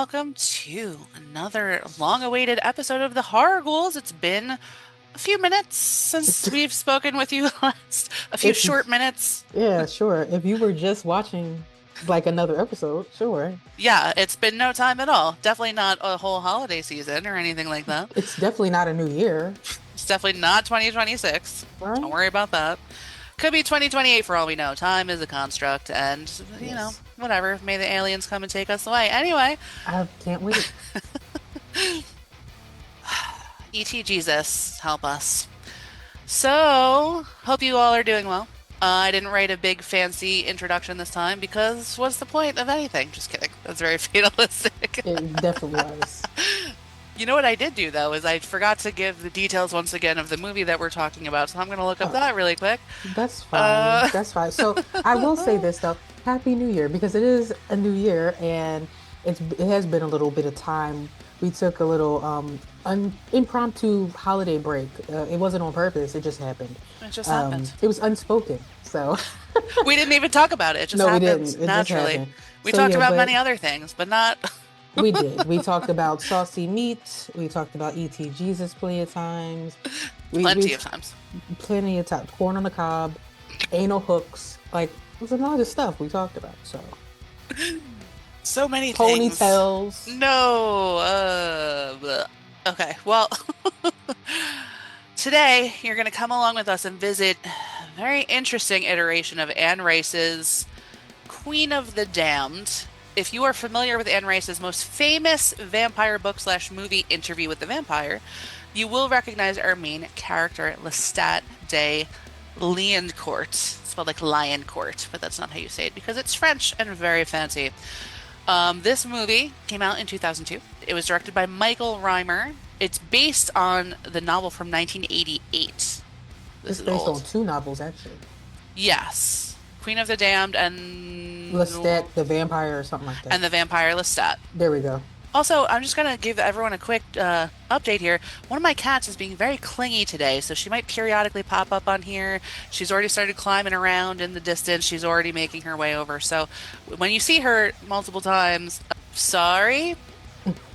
welcome to another long-awaited episode of the Horror Ghouls. It's been a few minutes since we've spoken with you last, a few If you, short minutes. yeah, sure. If you were just watching like another episode, sure. Yeah, it's been no time at all. Definitely not a whole holiday season or anything like that. It's definitely not a new year, It's definitely not 2026. Don't right? worry about that. Could be 2028 for all we know. Time is a construct, and, Yes. whatever. May the aliens come and take us away. Anyway, I can't wait. E.T. Jesus, help us. So, hope you all are doing well. I didn't write a big fancy introduction this time because what's the point of anything? Just kidding. That's very fatalistic. It definitely was. You know what I did do though is I forgot to give the details once again of the movie that we're talking about, so I'm going to look up Oh, that really quick. that's fine. Uh, That's fine. So I will say this though, Happy New Year because it is a new year and it has been a little bit of time. We took a little impromptu holiday break. It wasn't on purpose. It just happened. it just happened. It was unspoken. So We didn't even talk about it. It just no, we happened didn't. It just naturally. happened. We So talked yeah, about but many other things, but not we did. We talked about saucy meat. We talked about E.T. Jesus plenty of times. We plenty of times. plenty of times. Corn on the cob, anal hooks. Like there's a lot of stuff we talked about. So So many things. ponytails. No. Bleh. Okay. Well, today you're going to come along with us and visit a very interesting iteration of Anne Rice's Queen of the Damned. If you are familiar with Anne Rice's most famous vampire book slash movie, Interview with the Vampire, you will recognize our main character, Lestat de Liancourt. Spelled like Lion Court, but that's not how you say it because it's French and very fancy. This movie came out in 2002. It was directed by Michael Rymer. It's based on the novel from 1988. This It's is based on old. two novels actually. Yes. Queen of the Damned and Lestat, the vampire, or something like that. the Vampire Lestat. There we go. Also, I'm just going to give everyone a quick update here. One of my cats is being very clingy today, so she might periodically pop up on here. She's already started climbing around in the distance. She's already making her way over. So when you see her multiple times, sorry.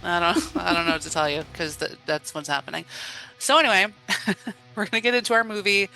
I don't know what to tell you because that's what's happening. So anyway, we're going to get into our movie.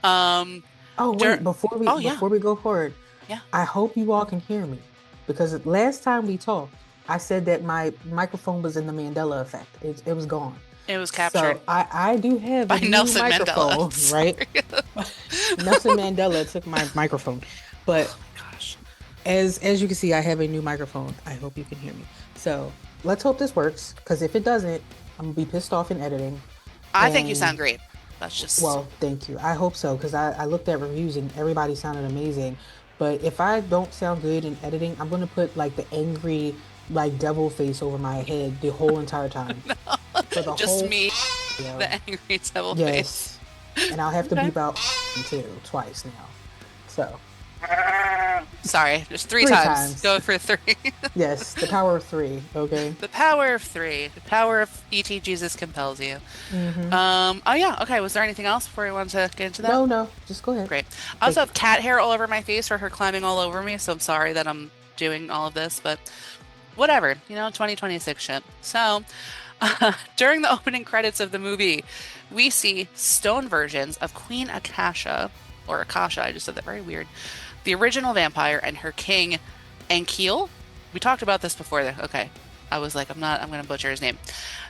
Um, Oh dur- wait, before we oh yeah, before we go forward, yeah. I hope you all can hear me because last time we talked, I said that my microphone was in the Mandela effect. It was gone. It was captured So I do have by a new Nelson Mandela. microphone, right? Sorry. Nelson Mandela took my microphone. But Gosh. as you can see, I have a new microphone. I hope you can hear me. So let's hope this works, because if it doesn't, I'm gonna be pissed off in editing. I think you sound And great. That's just well, thank you. I hope so, because I looked at reviews and everybody sounded amazing. But if I don't sound good in editing, I'm gonna put like the angry like devil face over my head the whole entire time for the just whole me, video. the angry devil face. Yes, and I'll have to Okay. beep out too twice now. So Sorry, just three three times. times. Go for three. Yes, the power of three. Okay. The power of three. The power of E.T. Jesus compels you. Mm-hmm. Oh yeah, okay. Was there anything else before we want to get into that? No, no, just go ahead. Great. I also Thank have cat hair all over my face for her climbing all over me, so I'm sorry that I'm doing all of this, but whatever. 2026 shit. So, during the opening credits of the movie, we see stone versions of Queen Akasha, or Akasha, I just said that very weird, the original vampire and her king, Ankiel. We talked about this before. Okay. I was like, I'm going to butcher his name.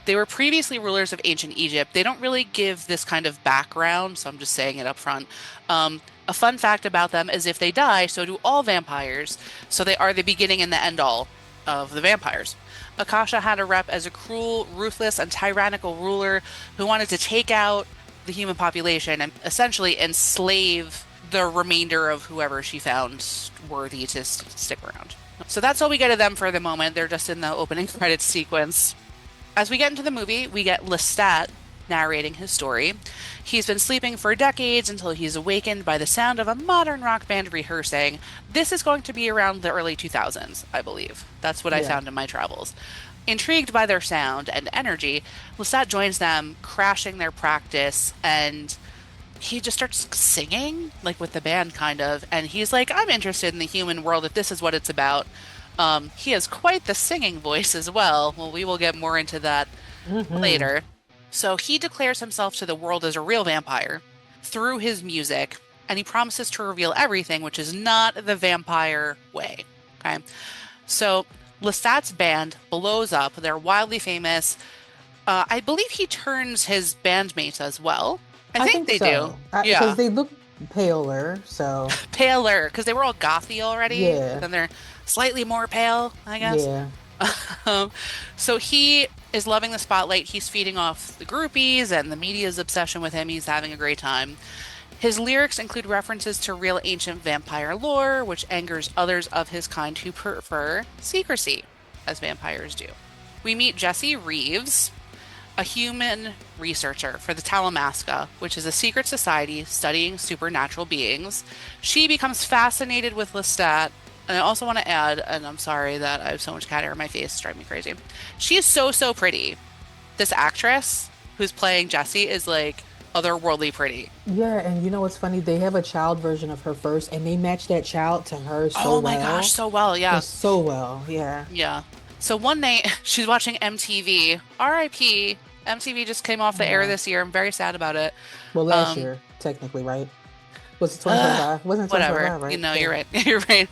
They were previously rulers of ancient Egypt. They don't really give this kind of background, so I'm just saying it up front. A fun fact about them is if they die, so do all vampires. So they are the beginning and the end all of the vampires. Akasha had a rep as a cruel, ruthless, and tyrannical ruler who wanted to take out the human population and essentially enslave the remainder of whoever she found worthy to stick around. So that's all we get of them for the moment. They're just in the opening credits sequence. As we get into the movie, we get Lestat narrating his story. He's been sleeping for decades until he's awakened by the sound of a modern rock band rehearsing. This is going to be around the early 2000s, I believe. That's what I Yeah. found in my travels. Intrigued by their sound and energy, Lestat joins them, crashing their practice, and he just starts singing, like with the band, kind of. And he's like, I'm interested in the human world if this is what it's about. He has quite the singing voice as well. Well, we will get more into that Hmm. later. So he declares himself to the world as a real vampire through his music, and he promises to reveal everything, which is not the vampire way. Okay. So Lestat's band blows up. They're wildly famous. I believe he turns his bandmates as well. I I think think they do. so. Because Yeah. they look paler. So, Paler, because they were all gothy already, but yeah. then they're slightly more pale, I guess. Yeah. Um, so he is loving the spotlight. He's feeding off the groupies and the media's obsession with him. He's having a great time. His lyrics include references to real ancient vampire lore, which angers others of his kind who prefer secrecy, as vampires do. We meet Jesse Reeves, a human researcher for the Talamasca, which is a secret society studying supernatural beings. She becomes fascinated with Lestat. And I also want to add, and I'm sorry that I have so much cat hair in my face, it's driving me crazy. She is so, so pretty. This actress who's playing Jessie is like otherworldly pretty. Yeah. And you know what's funny? They have a child version of her first, and they match that child to her so Oh my gosh, well. so well. Yeah. Just so well. Yeah. Yeah. So one night she's watching MTV. RIP. MTV just came off I the air know. this year. I'm very sad about it. Well, last Um, year, technically, right? Was it Ugh, 2025? Wasn't it whatever. 2025, You right? know, you're Yeah. right. You're right.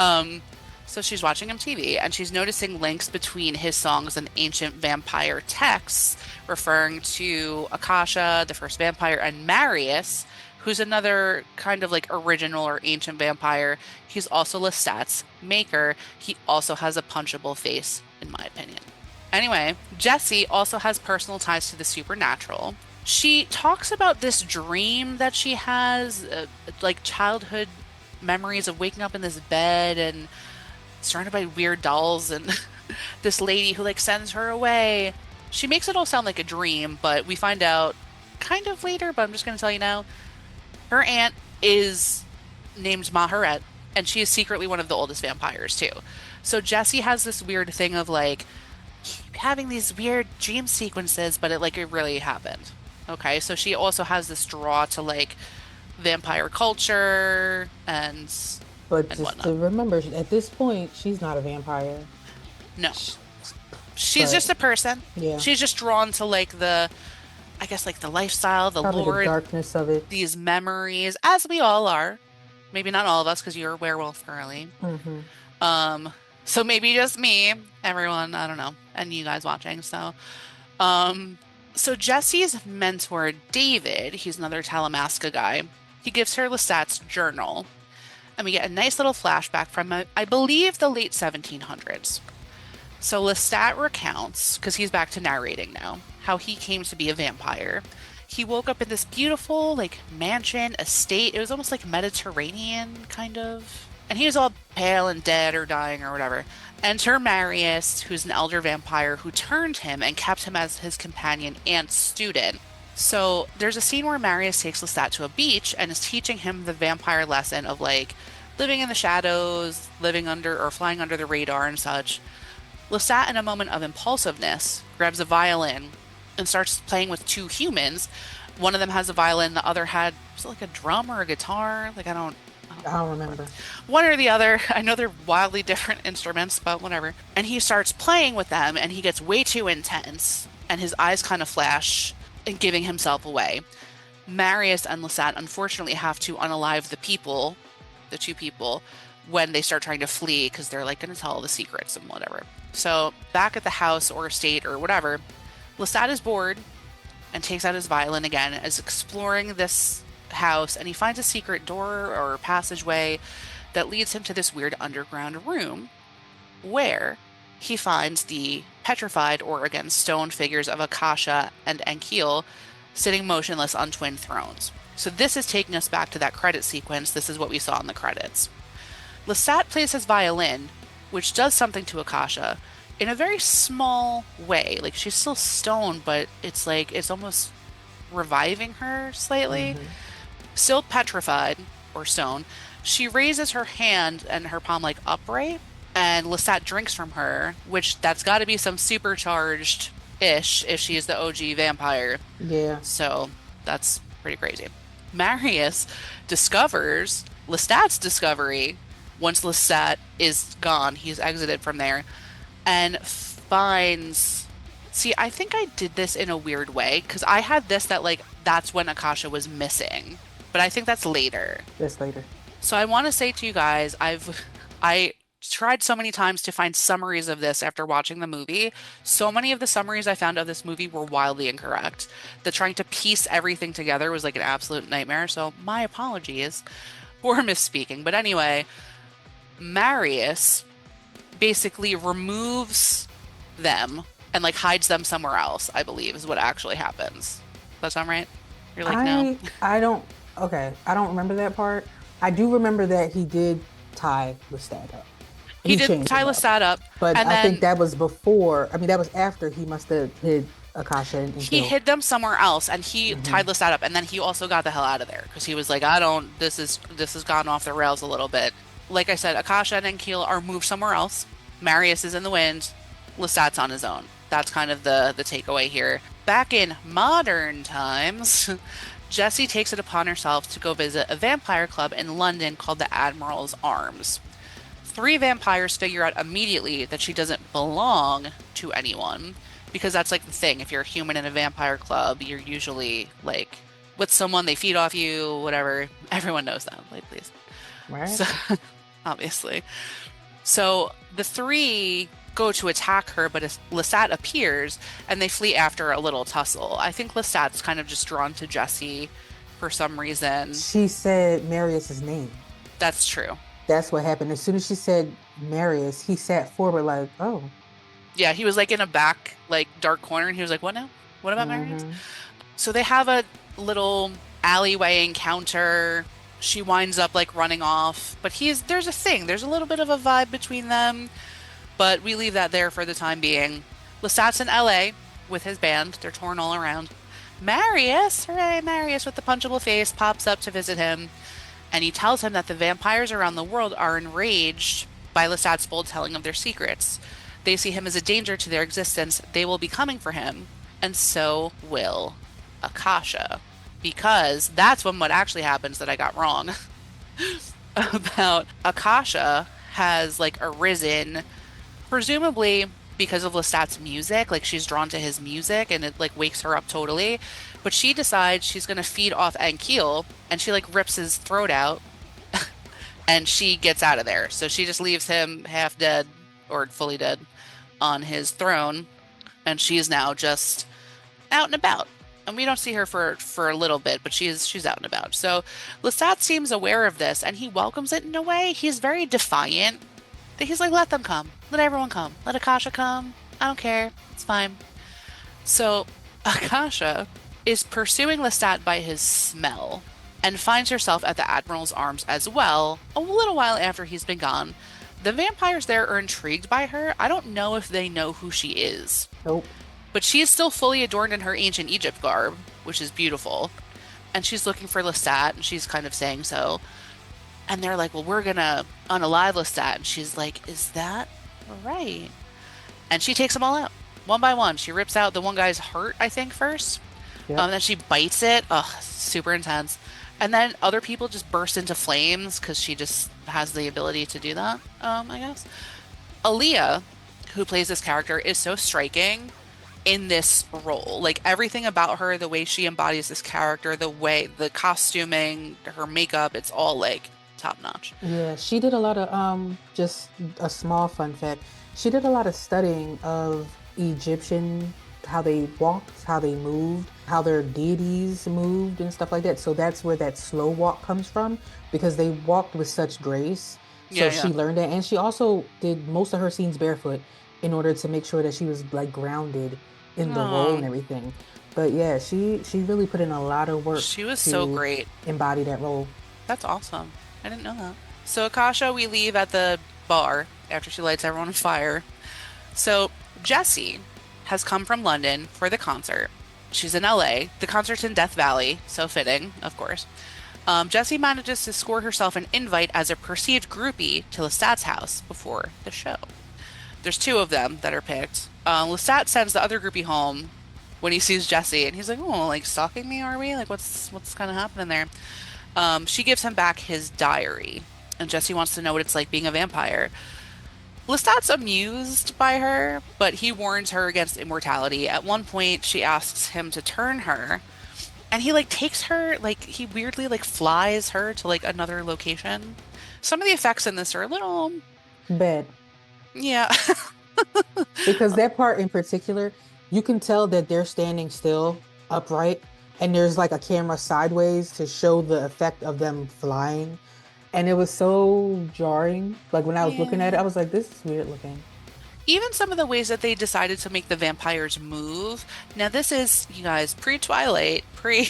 Um, so she's watching MTV and she's noticing links between his songs and ancient vampire texts, referring to Akasha, the first vampire, and Marius, who's another kind of like original or ancient vampire. He's also Lestat's maker. He also has a punchable face, in my opinion. Anyway, Jessie also has personal ties to the supernatural. She talks about this dream that she has, like childhood memories of waking up in this bed and surrounded by weird dolls and this lady who like sends her away. She makes it all sound like a dream, but we find out kind of later, but I'm just going to tell you now. Her aunt is named Maharet, and she is secretly one of the oldest vampires too. So Jessie has this weird thing of like having these weird dream sequences, but it really happened. Okay, so she also has this draw to like vampire culture But and just whatnot. to remember, at this point, she's not a vampire. No, Sh- she's But just a person. yeah, She's just drawn to like I guess like the lifestyle, the probably the lore, darkness of it. these memories, as we all are. Maybe not all of us, because you're a werewolf currently. Hmm. Um, so maybe just me, everyone, I don't know, and you guys watching. Um, so Jesse's mentor, David, he's another Talamasca guy. He gives her Lestat's journal, and we get a nice little flashback from, I believe, the late 1700s. So Lestat recounts, because he's back to narrating now, how he came to be a vampire. He woke up in this beautiful, like, mansion, estate. It was almost like Mediterranean, kind of. And he was all pale and dead or dying or whatever. Enter Marius, who's an elder vampire who turned him and kept him as his companion and student. So there's a scene where Marius takes Lestat to a beach and is teaching him the vampire lesson of like living in the shadows, living under or flying under the radar and such. Lestat, in a moment of impulsiveness, grabs a violin and starts playing with two humans. One of them has a violin, the other had, was it like a drum or a guitar? I don't I don't remember. one or the other. I know they're wildly different instruments, but whatever. And he starts playing with them and he gets way too intense and his eyes kind of flash and giving himself away. Marius and Lestat unfortunately have to unalive the two people, when they start trying to flee because they're like going to tell all the secrets and whatever. So back at the house or estate or whatever, Lestat is bored and takes out his violin again, is exploring this house, and he finds a secret door or passageway that leads him to this weird underground room where he finds the petrified or again stone figures of Akasha and Ankiel sitting motionless on twin thrones. So this is taking us back to that credit sequence. This is what we saw in the credits. Lestat plays his violin, which does something to Akasha in a very small way. Like she's still stoned, but it's like it's almost reviving her slightly. Hmm. Still petrified or stone, she raises her hand and her palm like upright, and Lestat drinks from her, which that's got to be some supercharged ish if she is the OG vampire. Yeah. So that's pretty crazy. Marius discovers Lestat's discovery Once Lestat is gone, he's exited from there and finds. See, I think I did this in a weird way because I had this that like that's when Akasha was missing, but I think that's later. That's later. So I want to say to you guys, I tried so many times to find summaries of this after watching the movie. So many of the summaries I found of this movie were wildly incorrect. The trying to piece everything together was like an absolute nightmare. So my apologies for misspeaking. But anyway, Marius basically removes them and like hides them somewhere else, I believe is what actually happens. Does that sound right? You're like, no. I don't okay, I don't remember that part. I do remember that he did tie Lestat up. He He did chained tie him up. Lestat up, But and I think then that was before, I mean, that was after he must have hid Akasha and he killed. hid them somewhere else, and he Hmm. tied Lestat up, and then he also got the hell out of there because he was like, I don't. This has gone off the rails a little bit. Like I said, Akasha and Enkeel are moved somewhere else. Marius is in the wind. Lestat's on his own. That's kind of the takeaway here. Back in modern times, Jessie takes it upon herself to go visit a vampire club in London called the Admiral's Arms. Three vampires figure out immediately that she doesn't belong to anyone because that's like the thing. If you're a human in a vampire club, you're usually like with someone, they feed off you, whatever. Everyone knows that, like, please. Right? So, obviously. So the three go to attack her, but Lestat appears and they flee after a little tussle. I think Lestat's kind of just drawn to Jessie for some reason. She said Marius's name. That's true. That's what happened. As soon as she said Marius, he sat forward like, oh. Yeah, he was like in a back, like dark corner, and he was like, "What now? What about Marius?" Hmm. So they have a little alleyway encounter. She winds up like running off, but there's a thing. There's a little bit of a vibe between them, but we leave that there for the time being. Lestat's in LA with his band. They're touring all around. Marius, hooray, Marius with the punchable face pops up to visit him, and he tells him that the vampires around the world are enraged by Lestat's bold telling of their secrets. They see him as a danger to their existence. They will be coming for him, and so will Akasha. Because that's when what actually happens that I got wrong about Akasha has like arisen, presumably because of Lestat's music. Like she's drawn to his music and it like wakes her up totally. But she decides she's gonna feed off Ankiel and she like rips his throat out and she gets out of there. So she just leaves him half dead or fully dead on his throne, and she's now just out and about. And we don't see her for a little bit, but she's out and about. So Lestat seems aware of this, and he welcomes it in a way. He's very defiant. He's like, let them come, let everyone come, let Akasha come. I don't care, it's fine. So Akasha is pursuing Lestat by his smell and finds herself at the Admiral's arms as well, a little while after he's been gone. The vampires there are intrigued by her. I don't know if they know who she is, Nope. but she is still fully adorned in her ancient Egypt garb, which is beautiful. And she's looking for Lestat, and she's kind of saying so. And they're like, well, we're gonna unalive Lestat. And she's like, is that right? And she takes them all out, one by one. She rips out the one guy's heart, I think, first. Yep. Then she bites it. Ugh, super intense. And then other people just burst into flames because she just has the ability to do that, I guess. Aaliyah, who plays this character, is so striking in this role. Like everything about her, the way she embodies this character, the way, the costuming, her makeup, it's all like top notch. Yeah, she did a lot of just a small fun fact. She did a lot of studying of Egyptian, how they walked, how they moved, how their deities moved and stuff like that. So that's where that slow walk comes from because they walked with such grace. So Yeah, she yeah. learned that and she also did most of her scenes barefoot in order to make sure that she was like grounded in the role and Oh, everything. But yeah, she really put in a lot of work she was so to great. embody that role. That's awesome. I didn't know that. So Akasha, we leave at the bar after she lights everyone on fire. So Jessie has come from London for the concert. She's in LA. The concert's in Death Valley, so fitting, of course. Jessie manages to score herself an invite as a perceived groupie to Lestat's house before the show. There's two of them that are picked. Lestat sends the other groupie home when he sees Jessie, and he's like, "Oh, like stalking me, are we? Like, what's kind of happening there?" She gives him back his diary, and Jesse wants to know what it's like being a vampire. Lestat's amused by her, but he warns her against immortality. At one point, she asks him to turn her, and he like takes her, like he weirdly like flies her to like another location. Some of the effects in this are a little, Bed. yeah. Because that part in particular, you can tell that they're standing still, upright, and there's like a camera sideways to show the effect of them flying. And it was so jarring. Like when I was looking at it, Yeah. I was like, this is weird looking. Even some of the ways that they decided to make the vampires move. Now, this is, you guys, pre-Twilight, pre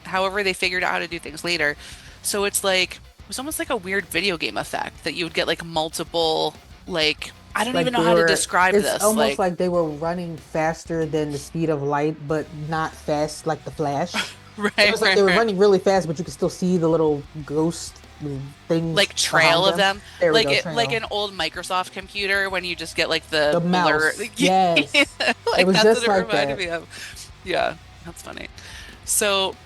however they figured out how to do things later. So it's like, it was almost like a weird video game effect that you would get like multiple, like, I don't even Like know they how to were, describe it's this. almost Like, like they were running faster than the speed of light, but not fast like the Flash. So right, it's like they right, were right. running really fast, but you could still see the little ghost things Like behind trail of them. them, There we like go, it, like trail. an old Microsoft computer when you just get like the The blur. mouse, yes. It Like was that's what just it like reminded that. me of. Yeah, that's funny. So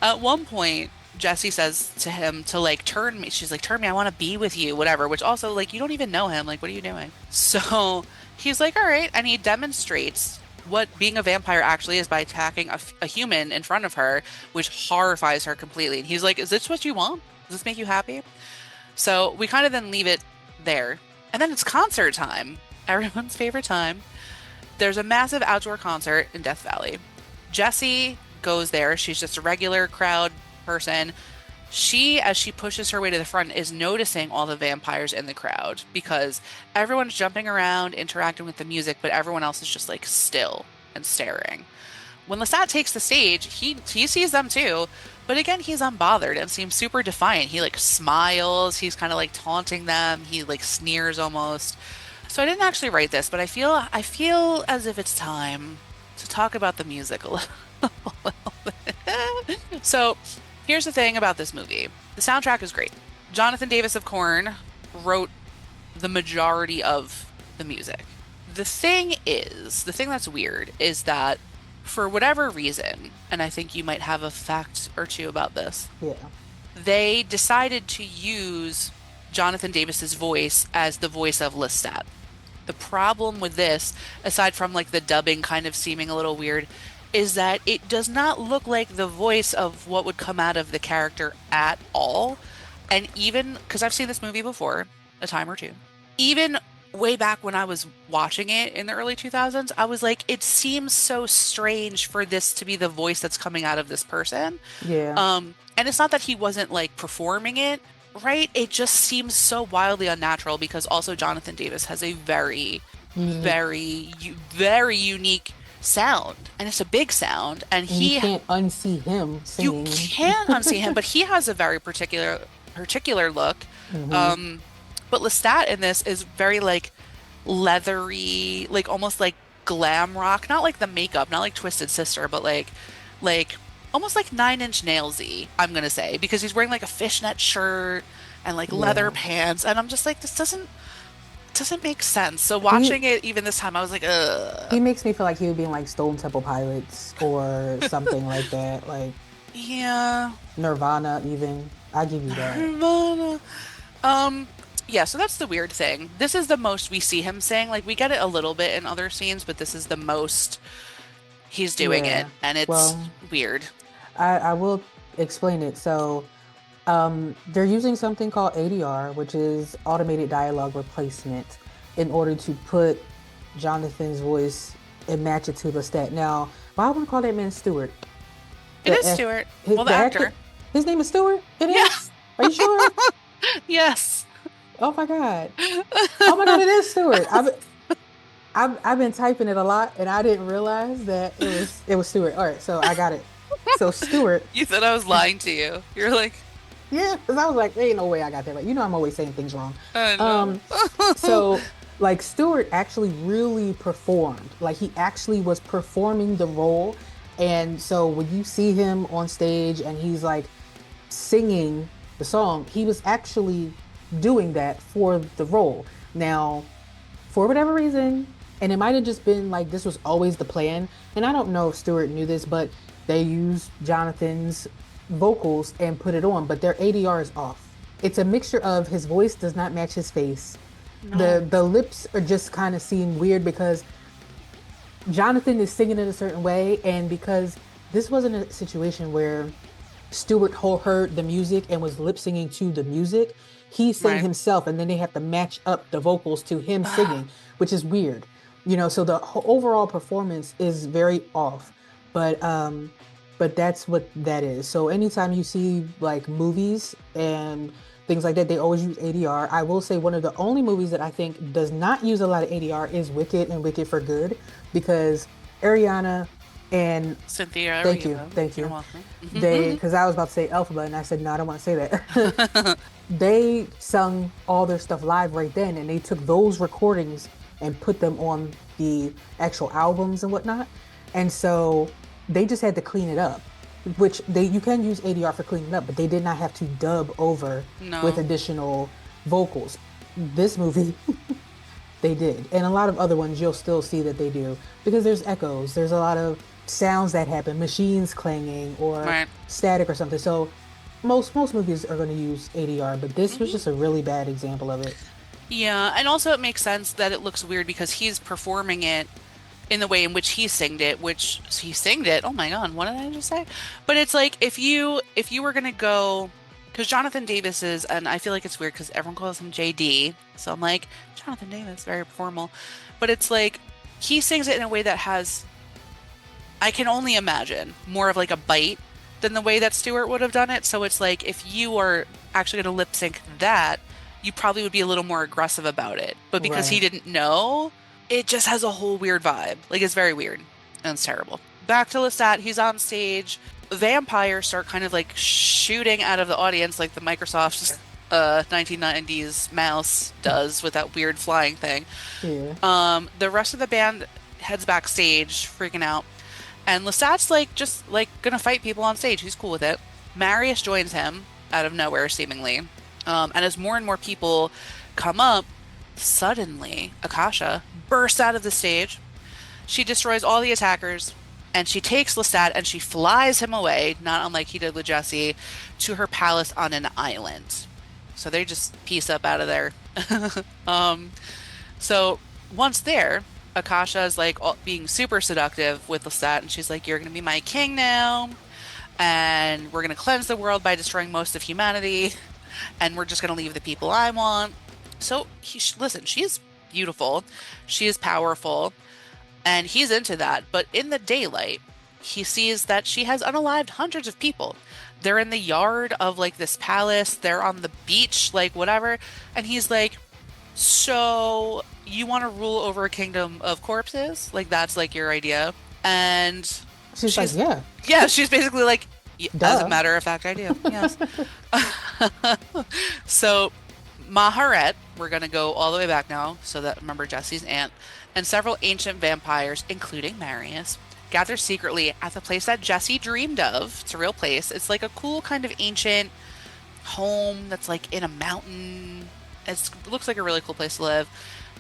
at one point, Jesse says to him to like turn me. She's like, turn me, I want to be with you, whatever. Which also, like, you don't even know him. Like, what are you doing? So he's like, all right. And he demonstrates what being a vampire actually is by attacking a human in front of her, which horrifies her completely. And he's like, is this what you want? Does this make you happy? So we kind of then leave it there. And then it's concert time, everyone's favorite time. There's a massive outdoor concert in Death Valley. Jessie goes there. She's just a regular crowd person. She, as she pushes her way to the front, is noticing all the vampires in the crowd because everyone's jumping around, interacting with the music, but everyone else is just like still and staring. When Lestat takes the stage, he sees them too, but again, he's unbothered and seems super defiant. He like smiles, he's kind of like taunting them, he like sneers almost. So I didn't actually write this, but I feel as if it's time to talk about the music a little. So here's the thing about this movie. The soundtrack is great. Jonathan Davis of Korn wrote the majority of the music. The thing that's weird is that for whatever reason, and I think you might have a fact or two about this, Yeah. they decided to use Jonathan Davis's voice as the voice of Lestat. The problem with this, aside from like the dubbing kind of seeming a little weird, is that it does not look like the voice of what would come out of the character at all. And even because I've seen this movie before, a time or two, even way back when I was watching it in the early 2000s, I was like, it seems so strange for this to be the voice that's coming out of this person. Yeah. And it's not that he wasn't like performing it, right? It just seems so wildly unnatural because also Jonathan Davis has a very, Unique. very unique sound, and it's a big sound, and And you can't unsee him you singing. can unsee him, but he has a very particular look. Hmm. Um, but Lestat in this is very like leathery, like almost like glam rock, not like the makeup, not like Twisted Sister, but like almost like Nine Inch Nailsy, I'm gonna say, because he's wearing like a fishnet shirt and like leather Yeah. pants, and I'm just like, this doesn't make sense. So He watching it even this time, I was like, ugh. he makes me feel like he would be in like Stone Temple Pilots or something like that, like Yeah. Nirvana even. I give you that. Nirvana. Um, yeah, so that's the weird thing. This is the most we see him sing. Like we get it a little bit in other scenes, but this is the most he's doing it, Yeah. and it's Well, weird. I will explain it. So, they're using something called ADR, which is automated dialogue replacement, in order to put Jonathan's voice and match it to the stat. Now, why would we call that man Stewart? It The is act, Stewart. his Well, the the actor, actor. his name is Stewart. It Yeah. is. Are you sure? Yes. Oh my God. Oh my God, it is Stewart. I've been typing it a lot, and I didn't realize that it was Stewart. All right, so I got it. So Stewart. You thought I was lying to you. You're like, Yeah, because I was like, there ain't no way I got that right. You know, I'm always saying things wrong. I Um, know. so like Stewart actually really performed. Like he actually was performing the role. And so when you see him on stage and he's like singing the song, he was actually doing that for the role. Now, for whatever reason, and it might have just been like this was always the plan. And I don't know if Stewart knew this, but they used Jonathan's vocals and put it on, but their ADR is off. it's a mixture of his voice does not match his face. No. The lips are just kind of seem weird because Jonathan is singing in a certain way, and because this wasn't a situation where Stewart heard the music and was lip singing to the music, he sang Right. himself, and then they have to match up the vocals to him singing, which is weird. So the overall performance is very off. But that's what that is. So anytime you see like movies and things like that, they always use ADR. I will say one of the only movies that I think does not use a lot of ADR is Wicked and Wicked for Good because Ariana and Cynthia thank you, Erivo. thank You're you. welcome. Because I was about to say Alphabet and I said, no, I don't want to say that. They sung all their stuff live right then, and they took those recordings and put them on the actual albums and whatnot. And so they just had to clean it up, which you can use ADR for cleaning up, but they did not have to dub over with No. additional vocals. This movie, they did. And a lot of other ones you'll still see that they do because there's echoes, there's a lot of sounds that happen, machines clanging or Right. static or something. So most movies are going to use ADR, but this was Hmm. just a really bad example of it. Yeah, and also it makes sense that it looks weird because he's performing it in the way in which he singed it, which he singed it. Oh my God, what did I just say? But it's like if you were gonna go, because Jonathan Davis is, and I feel like it's weird because everyone calls him JD, so I'm like Jonathan Davis, very formal, but it's like he sings it in a way that has, I can only imagine, more of like a bite than the way that Stewart would have done it. So it's like if you are actually going to lip sync that, you probably would be a little more aggressive about it. But because he Right. didn't know, it just has a whole weird vibe. Like it's very weird and it's terrible. Back to Lestat, he's on stage. Vampires start kind of like shooting out of the audience like the Microsoft 1990s mouse does with that weird flying thing. Yeah. The rest of the band heads backstage, freaking out. And Lestat's like just like gonna fight people on stage. He's cool with it. Marius joins him out of nowhere, seemingly. And as more and more people come up, suddenly Akasha bursts out of the stage. She destroys all the attackers, and she takes Lestat and she flies him away, not unlike he did with Jesse, to her palace on an island. So they just piece up out of there. Um, so once there, Akasha is like being super seductive with Lestat, and she's like, "You're gonna be my king now, and we're gonna cleanse the world by destroying most of humanity, and we're just gonna leave the people I want." So listen, she's beautiful, she is powerful, and he's into that. But in the daylight, he sees that she has unalived hundreds of people. They're in the yard of like this palace. They're on the beach, like whatever. And he's like, so you want to rule over a kingdom of corpses? Like that's like your idea. And She's like, she's, yeah, yeah, she's basically like, as a duh. matter of fact, I do. Yes. So Maharet, we're going to go all the way back now. So that remember Jesse's aunt and several ancient vampires, including Marius, gather secretly at the place that Jesse dreamed of. It's a real place. It's like a cool kind of ancient home that's like in a mountain. It looks like a really cool place to live.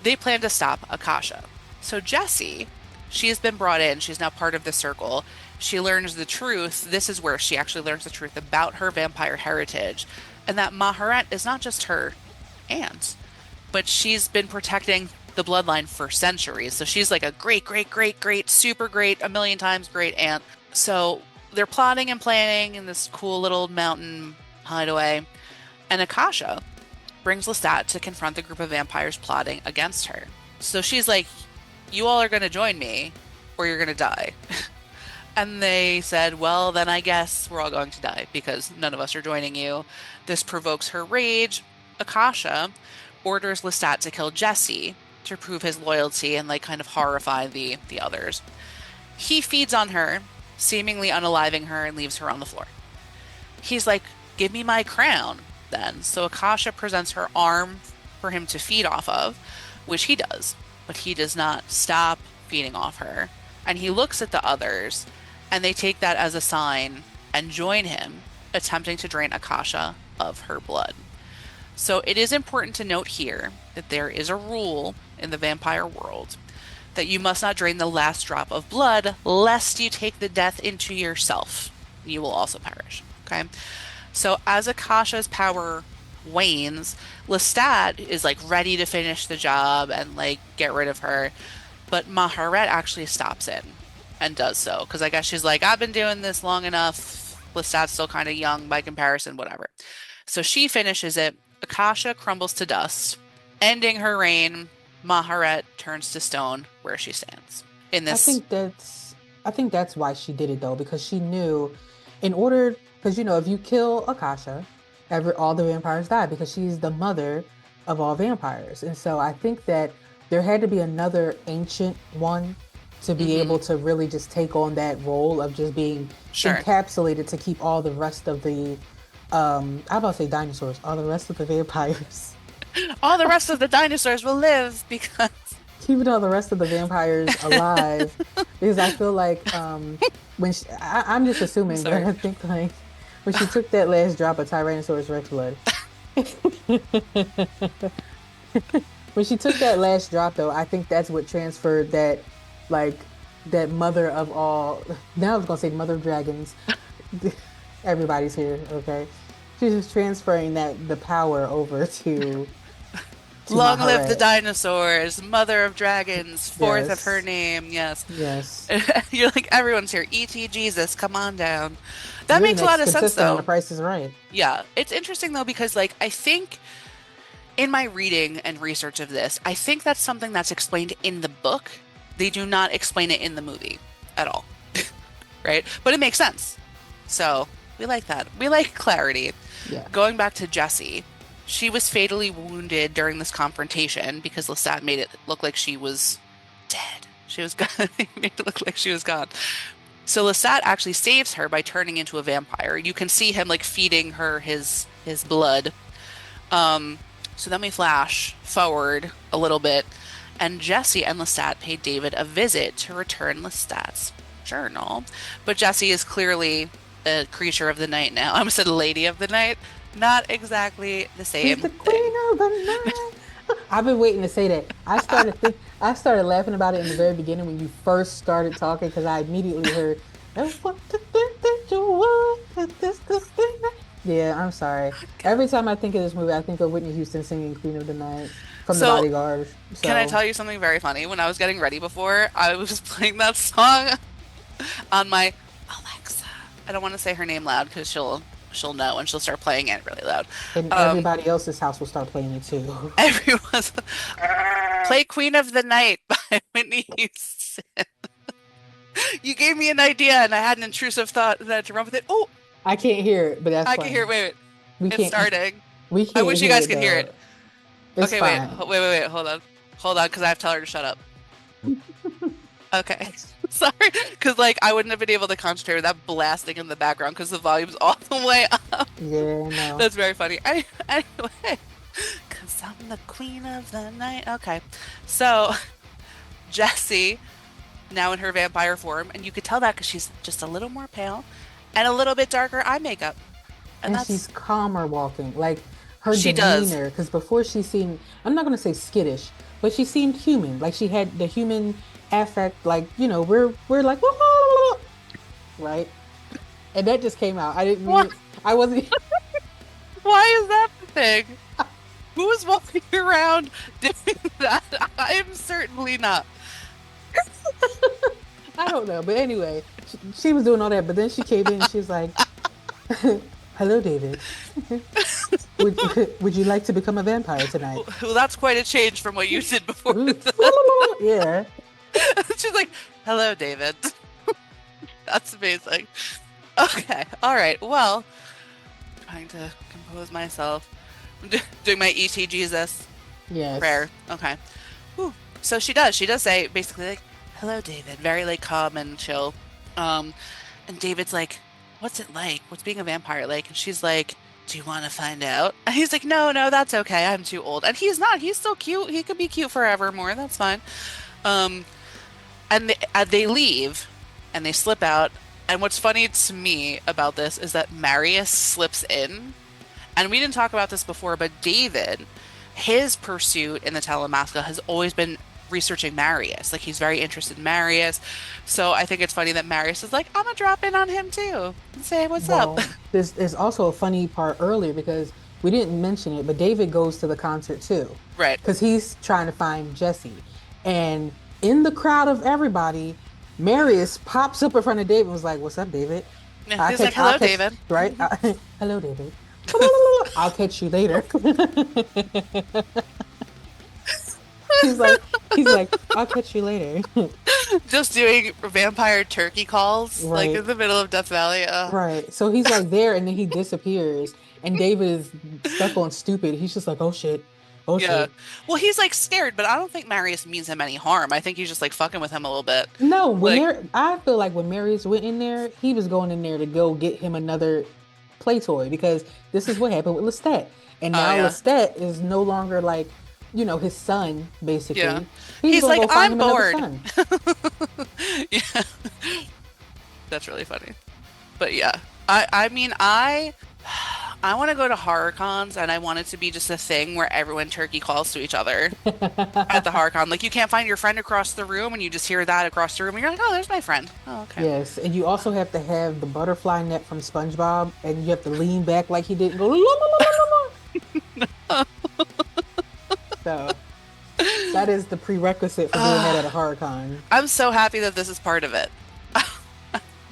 They plan to stop Akasha. So Jessie, she has been brought in. She's now part of the circle. She learns the truth. This is where she actually learns the truth about her vampire heritage, and that Maharet is not just her aunt, but she's been protecting the bloodline for centuries. So she's like a great, great, great, great, super great, a million times great aunt. So they're plotting and planning in this cool little mountain hideaway. And Akasha brings Lestat to confront the group of vampires plotting against her. So she's like, "You all are going to join me, or you're going to die." And they said, "Well, then I guess we're all going to die because none of us are joining you." This provokes her rage. Akasha orders Lestat to kill Jesse to prove his loyalty and like kind of horrify the others. He feeds on her, seemingly unaliving her, and leaves her on the floor. He's like, "Give me my crown then." So Akasha presents her arm for him to feed off of, which he does, but he does not stop feeding off her. And he looks at the others, and they take that as a sign and join him, attempting to drain Akasha of her blood. So it is important to note here that there is a rule in the vampire world that you must not drain the last drop of blood, lest you take the death into yourself. You will also perish. Okay. So as Akasha's power wanes, Lestat is like ready to finish the job and like get rid of her, but Maharet actually stops in and does so because I guess she's like, I've been doing this long enough. Lestat's still kind of young by comparison, whatever. So she finishes it. Akasha crumbles to dust, ending her reign. Maharet turns to stone where she stands. In I this, think that's I think that's why she did it though, because she knew in order because if you kill Akasha, all the vampires die because she's the mother of all vampires. And so I think that there had to be another ancient one to be able hmm to really just take on that role of just being sure. encapsulated to keep all the rest of the I about to say dinosaurs, all the rest of the vampires. All the rest of the dinosaurs will live because. Keeping all the rest of the vampires alive because I feel like I'm just I'm assuming, but sorry. I think like when she took that last drop of Tyrannosaurus Rex blood, when she took that last drop though, I think that's what transferred that like that mother of all. Now I was gonna say mother of dragons. Everybody's here, okay? She's just transferring that the power over to Long live the Maharet. dinosaurs, mother of dragons, fourth of her Yes, name. Yes. yes. You're like, everyone's here. E.T. Jesus, come on down. That You're the makes a lot next of sense, contestant on The though. Price is Right. Yeah. It's interesting, though, because, like, I think in my reading and research of this, I think that's something that's explained in the book. They do not explain it in the movie at all, right? But it makes sense. So we like that. We like clarity. Yeah. Going back to Jessie, she was fatally wounded during this confrontation because Lestat made it look like she was dead. She was gone. He made it look like she was gone. So Lestat actually saves her by turning into a vampire. You can see him like feeding her his blood. Um, so then we flash forward a little bit, and Jesse and Lestat pay David a visit to return Lestat's journal. But Jesse is clearly a creature of the night now. I almost said lady of the night. Not exactly the She's same the queen thing. of the night. I've been waiting to say that. I started laughing about it in the very beginning when you first started talking because I immediately heard "I want to think that you want that this could be nice." Yeah, I'm sorry. Every time I think of this movie, I think of Whitney Houston singing Queen of the Night from The So, Bodyguard. can I So tell you something very funny? When I was getting ready before, I was just playing that song on my Alexa. I don't want to say her name loud because she'll know and she'll start playing it really loud. and Um, everybody else's house will start playing it too. everyone's play Queen of the Night by Whitney Houston. You gave me an idea and I had an intrusive thought that to run with it. Oh, I can't hear it, but that's I can hear it. fine. Wait. We It's can't starting. we I can't wish you hear guys it could hear it. though. It's Okay, wait. fine. Wait. Hold on. Hold on, because I have to tell her to shut up. Okay. Sorry. Because, like, I wouldn't have been able to concentrate with that blasting in the background because the volume's all the way up. Yeah, no. That's very funny. Anyway, because I'm the queen of the night. Okay. So, Jessie, now in her vampire form, and you could tell that because she's just a little more pale and a little bit darker eye makeup. And And she's that's, calmer walking. Like her she does. demeanor, because before she seemed, I'm not gonna say skittish, but she seemed human. Like she had the human affect, like, we're like, right? And that just came out. I didn't mean Why, it. I wasn't why is that the thing? Who's walking around doing that? I'm certainly not. I don't know. But anyway, she was doing all that, but then she came in and she was like, "Hello, David. Would would you like to become a vampire tonight?" Well, that's quite a change from what you did before. Yeah. She's like, "Hello, David." That's amazing. Okay, all right. Well, trying to compose myself. I'm doing my ET Jesus Yes. prayer. Okay. Whew. So she does. She does say basically like, "Hello, David." Very like calm and chill. Um, and David's like, "What's it like? What's being a vampire like?" And she's like, "Do you want to find out?" And he's like, "No, no, that's okay. I'm too old." And he's not. He's still cute. He could be cute forevermore. That's fine. Um, and they leave and they slip out. And what's funny to me about this is that Marius slips in. And we didn't talk about this before, but David, his pursuit in the Talamasca has always been researching Marius. Like he's very interested in Marius. So I think it's funny that Marius is like, I'm gonna drop in on him too and say what's up. Well, this is also a funny part earlier because we didn't mention it, but David goes to the concert too, Right. because he's trying to find Jesse. And in the crowd of everybody, Marius pops up in front of David and was like, "What's up, David? Yeah, he's like, I'll "Hello, catch, David." right? Hello, David. I'll catch you later." He's like, I'll catch you later. Just doing vampire turkey calls like Right. in the middle of Death Valley. Right. So he's like there and then he disappears and David is stuck on stupid. He's just like, "Oh shit. Oh Yeah. shit." Well, he's like scared, but I don't think Marius means him any harm. I think he's just like fucking with him a little bit. No, Like, I feel like when Marius went in there, he was going in there to go get him another play toy because this is what happened with Lestat. And oh now yeah. Lestat is no longer like, his son, Yeah. basically. He's He's gonna like, go find "I'm him another bored." son. Yeah. That's really funny. But yeah. I mean, I want to go to horror cons and I want it to be just a thing where everyone turkey calls to each other at the horror con. Like you can't find your friend across the room and you just hear that across the room and you're like, "Oh, there's my friend." Oh, okay. Yes, and you also have to have the butterfly net from SpongeBob, and you have to lean back like he did and go. "La, la, la, la, la, la." So that is the prerequisite for doing that at a horror con. I'm so happy that this is part of it.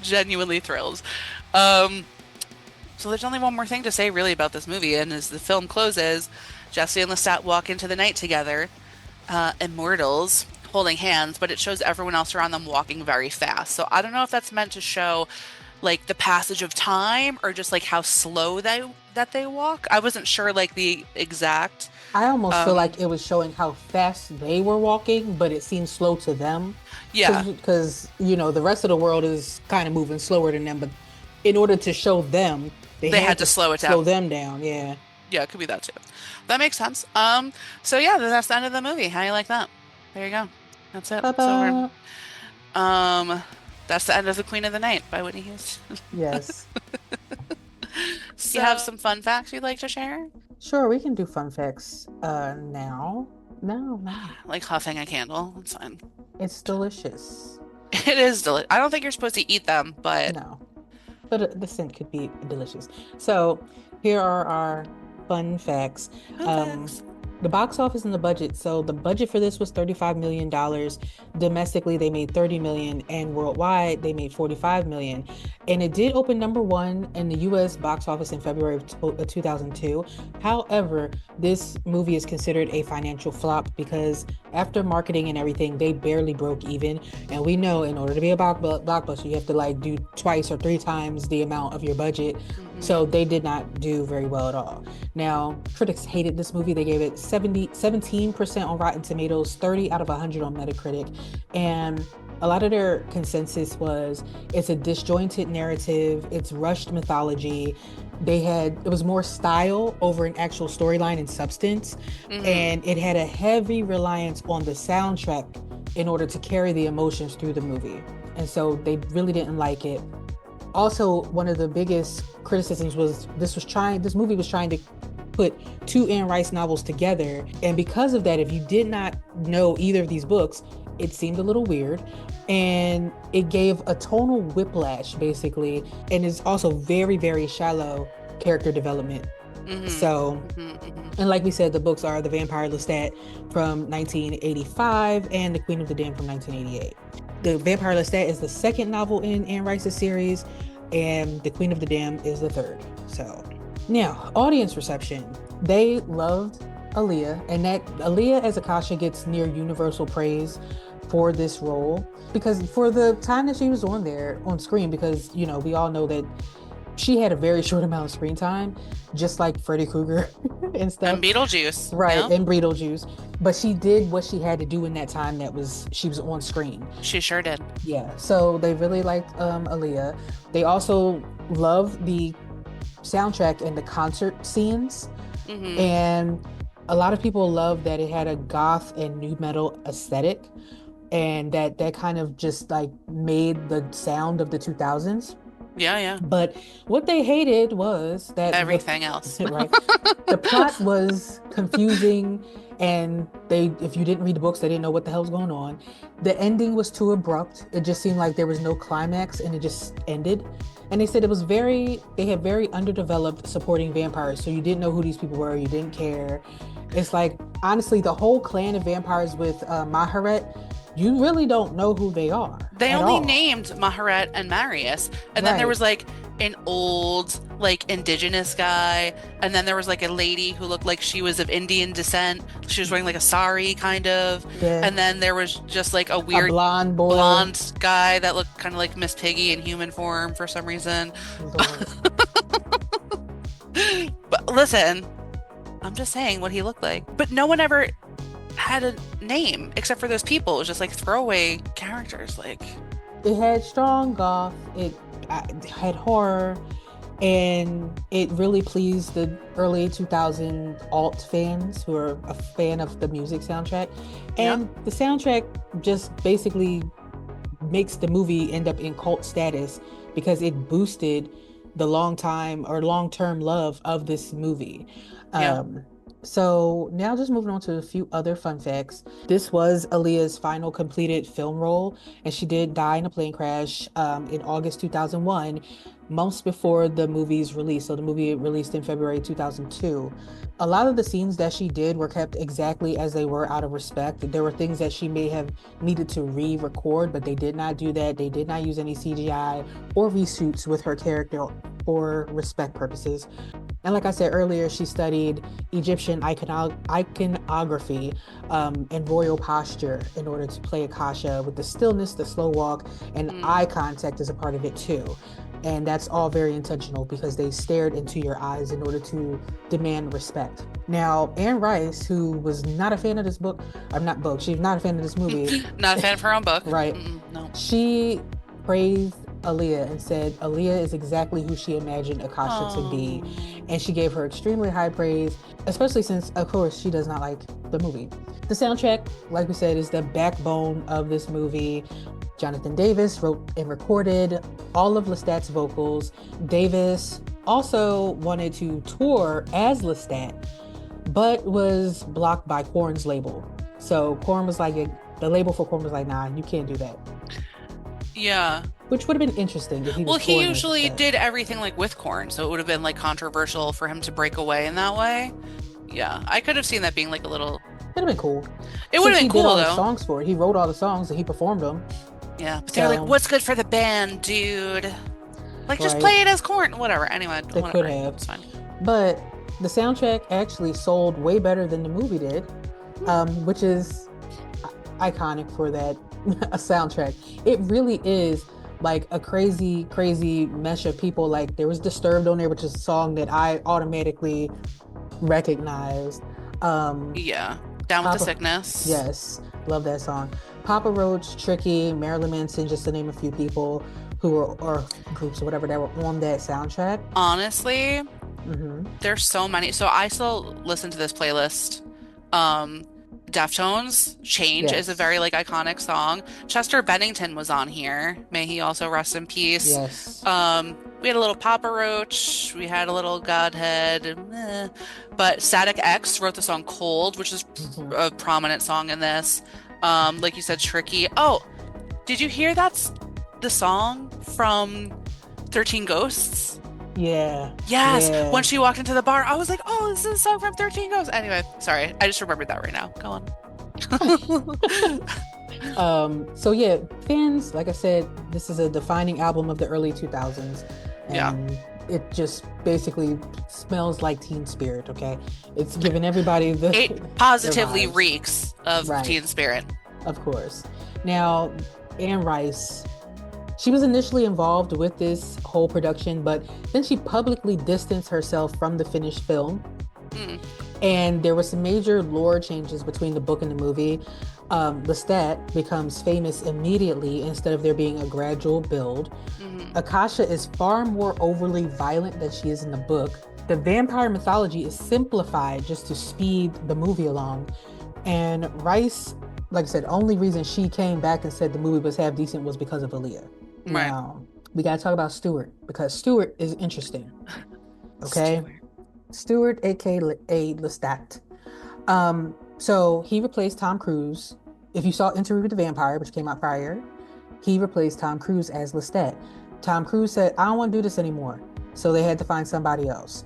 Genuinely thrilled. Um, so there's only one more thing to say really about this movie, and as the film closes, Jesse and Lestat walk into the night together, immortals, holding hands, but it shows everyone else around them walking very fast. So I don't know if that's meant to show like the passage of time or just like how slow they walk. I wasn't sure like the exact. I almost feel Um, like it was showing how fast they were walking, but it seemed slow to them. yeah, Because, the rest of the world is kind of moving slower than them. But in order to show them, they they had had to to slow it slow down. them down. Yeah. Yeah, it could be that too. That makes sense. So yeah, that's the end of the movie. How do you like that? There you go. That's it. It's over. Ta-da! Um, that's the end of The Queen of the Night by Whitney Houston. Yes. You have So, some fun facts you'd like to share? sure, we can do fun facts now. No, no. Like huffing a candle. That's fine. It's delicious. It is delicious. I don't think you're supposed to eat them, but No, but the scent could be delicious. So, here are our fun facts. fun Um, facts. the box office and the budget. So, the budget for this was $35 million. Domestically, they made 30 million, and worldwide, they made 45 million. And it did open number one in the US box office in February of 2002. However, this movie is considered a financial flop because after marketing and everything, they barely broke even. And we know in order to be a blockbuster, you have to like do twice or three times the amount of your budget. Hmm. So they did not do very well at all. Now, critics hated this movie. They gave it 17% on Rotten Tomatoes, 30 out of 100 on Metacritic. And a lot of their consensus was it's a disjointed narrative, it's rushed mythology. It was more style over an actual storyline and substance. Hmm. And it had a heavy reliance on the soundtrack in order to carry the emotions through the movie. And so they really didn't like it. Also, one of the biggest criticisms was this movie was trying to put two Anne Rice novels together. And because of that, if you did not know either of these books, it seemed a little weird. And it gave a tonal whiplash, basically. And it's also very, very shallow character development. Hmm. So, Hmm. Hmm. and like we said, the books are The Vampire Lestat from 1985 and The Queen of the Damned from 1988. The Vampire Lestat is the second novel in Anne Rice's series, and The Queen of the Damned is the third. So, now, audience reception. They loved Aaliyah, and that Aaliyah as Akasha gets near universal praise for this role because for the time that she was on there on screen, because we all know that she had a very short amount of screen time, just like Freddy Krueger and stuff. And Beetlejuice. Right, Yeah, and Beetlejuice. But she did what she had to do in that time she was on screen. she sure did. Yeah, so they really liked Aaliyah. They also love the soundtrack and the concert scenes. Hmm. And a lot of people love that it had a goth and nu metal aesthetic, and that kind of just like made the sound of the 2000s. Yeah, yeah. But what they hated was that Everything else. right, the plot was confusing, and if you didn't read the books, they didn't know what the hell's going on. The ending was too abrupt. It just seemed like there was no climax and it just ended. And they said they had very underdeveloped supporting vampires. So you didn't know who these people were, you didn't care. It's like, honestly, the whole clan of vampires with Maharet, you really don't know who they are They at only all. named Maharet and Marius, and then there Right. was like an old, like indigenous guy, and then there was like a lady who looked like she was of Indian descent. She was wearing like a sari kind of, Yeah. and then there was just like a A weird blonde boy. blonde guy that looked kind of like Miss Piggy in human form for some reason. Lord. But listen, I'm just saying what he looked like. But no one ever had a name except for those people. It was just like throwaway characters. Like, It had strong goth, it had horror, and it really pleased the early 2000 alt fans who are a fan of the music soundtrack. yeah, And the soundtrack just basically makes the movie end up in cult status because it boosted the long-term love of this movie. yeah. Um, so now just moving on to a few other fun facts. This was Aaliyah's final completed film role, and she did die in a plane crash in August 2001, months before the movie's release. So the movie released in February 2002. A lot of the scenes that she did were kept exactly as they were out of respect. There were things that she may have needed to re-record, but they did not do that. They did not use any CGI or reshoots with her character for respect purposes. And like I said earlier, she studied Egyptian iconography and royal posture in order to play Akasha with the stillness, the slow walk, and Mm. eye contact is a part of it too. And that's all very intentional because they stared into your eyes in order to demand respect. Now, Anne Rice, who was not a fan of this book, I'm not book, she's not a fan of this movie, Not a fan of her own book. right? Mm-mm, no. She praised Aaliyah and said Aaliyah is exactly who she imagined Akasha to be. Oh. And she gave her extremely high praise, especially since, of course, she does not like the movie. The soundtrack, like we said, is the backbone of this movie. Jonathan Davis wrote and recorded all of Lestat's vocals. Davis also wanted to tour as Lestat, but was blocked by Korn's label. So Korn was like, the label for Korn was like, nah, you can't do that. Yeah. Which would have been interesting if he Well, was he touring as usually Lestat. did everything like with corn, so it would have been like controversial for him to break away in that way. Yeah, I could have seen that being like a little. It'd have been cool. It would Since have he been did cool all the though. songs for it, he wrote all the songs and he performed them. Yeah, but they're like, So, "What's good for the band, dude? Like, just right, play it as corn, whatever." Anyway, they could whatever, have. it's fine. But the soundtrack actually sold way better than the movie did, Hmm. which is iconic for that a soundtrack. It really is like a crazy, crazy mesh of people. Like there was Disturbed on there, which is a song that I automatically recognized. Um, Yeah, down with the Papa, sickness. yes, love that song. Papa Roach, Tricky, Marilyn Manson, just to name a few people who were, or groups or whatever that were on that soundtrack. Honestly, Hmm. there's so many. So I still listen to this playlist. Um, Deftones, Change is a very Yes, like iconic song. Chester Bennington was on here. May he also rest in peace. yes. We had a little Papa Roach, we had a little Godhead, but Static X wrote the song Cold, which is Hmm. a prominent song in this. Like you said, Tricky. Oh, did you hear that's the song from 13 Ghosts? Yeah, Yes, when yeah. she walked into the bar, I was like, oh, this is a song from 13 Ghosts. Anyway, sorry, I just remembered that right now. Go on. So yeah, fans, like I said, this is a defining album of the early 2000s, Yeah, and it just basically smells like Teen Spirit, okay? It's giving everybody it their positively vibes. reeks of Right, Teen Spirit. of course. Now, Anne Rice, she was initially involved with this whole production, but then she publicly distanced herself from the finished film. Mm, And there were some major lore changes between the book and the movie. Lestat becomes famous immediately instead of there being a gradual build. mhm. Akasha is far more overly violent than she is in the book. The vampire mythology is simplified just to speed the movie along. And Rice, like I said, only reason she came back and said the movie was half decent was because of Aaliyah. Right. Now, We got to talk about Stewart because Stewart is interesting. Okay, Stewart. Stewart, aka Lestat. So he replaced Tom Cruise. If you saw Interview with the Vampire, which came out prior, he replaced Tom Cruise as Lestat. Tom Cruise said, "I don't want to do this anymore," so they had to find somebody else.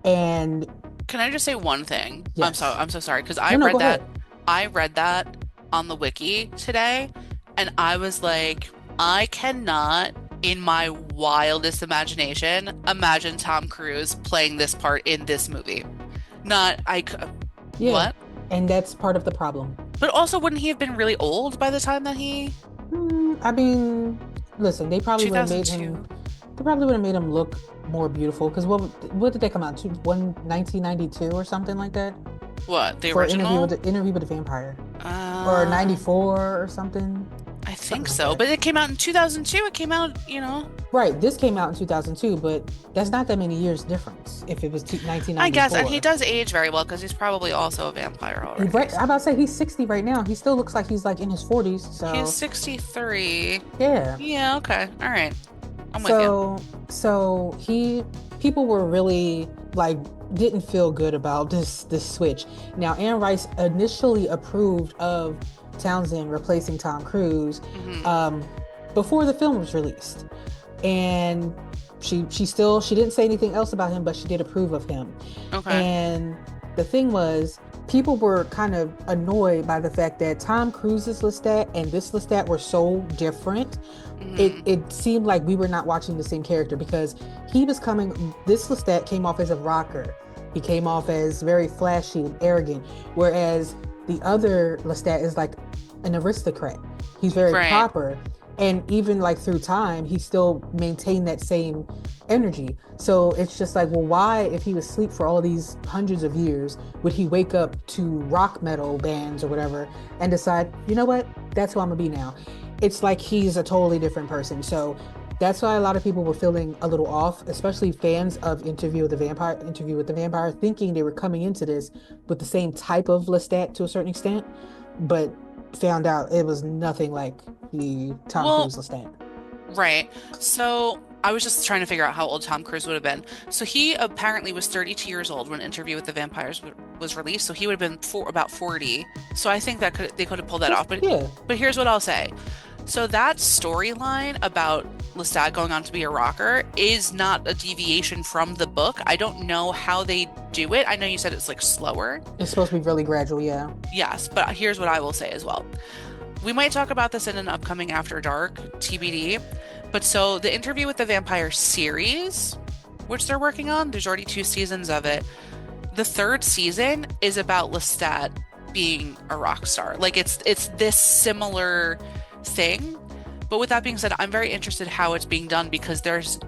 And Can I just say one thing? yes, I'm so sorry because no, no, go ahead. I read that on the wiki today, and I was like, I cannot, in my wildest imagination, imagine Tom Cruise playing this part in this movie. Not Yeah, what? and that's part of the problem. But also, wouldn't he have been really old by the time that I mean, listen, they probably would have made him. 2002? They probably would have made him look more beautiful because what did they come out to? 1992 or something like that What, the for original? Interview with the Vampire, or Uh, 94 or something, I something think like so. that. But it came out in 2002. It came out, Right, this came out in 2002, but that's not that many years difference if it was I guess, and he 1994. does age very well because he's probably also a vampire already. Right, I'm about to say he's 60 right now. He still looks like he's like in his 40s. He's So 63. yeah. Yeah, okay. All right. I'm with you. So people were really like didn't feel good about this switch. Now, Anne Rice initially approved of Townsend replacing Tom Cruise Hmm. um, before the film was released, and she didn't say anything else about him, but she did approve of him. Okay. And the thing was, people were kind of annoyed by the fact that Tom Cruise's Lestat and this Lestat were so different. It Hmm. it seemed like we were not watching the same character because he was coming. This Lestat came off as a rocker. He came off as very flashy and arrogant, whereas the other Lestat is like an aristocrat. He's very Right. proper, and even like through time, he still maintained that same energy. So it's just like, well, why, if he was asleep for all these hundreds of years, would he wake up to rock metal bands or whatever and decide, you know what, that's who I'm gonna be now? It's like he's a totally different person. So that's why a lot of people were feeling a little off, especially fans of Interview with the Vampire, thinking they were coming into this with the same type of Lestat to a certain extent, but found out it was nothing like the Tom Well, Cruise Lestat. right. So I was just trying to figure out how old Tom Cruise would have been. So he apparently was 32 years old when Interview with the Vampires was released. So he would have been about 40. So I think that they could have pulled that off. Yeah, But here's what I'll say. So that storyline about Lestat going on to be a rocker is not a deviation from the book. I don't know how they do it. I know you said it's like slower. it's supposed to be really gradual. Yeah. Yes, but here's what I will say as well. We might talk about this in an upcoming After Dark, TBD. But so the Interview with the Vampire series, which they're working on, there's already 2 seasons of it. The third season is about Lestat being a rock star. Like it's this similar thing. But with that being said, I'm very interested how it's being done because there's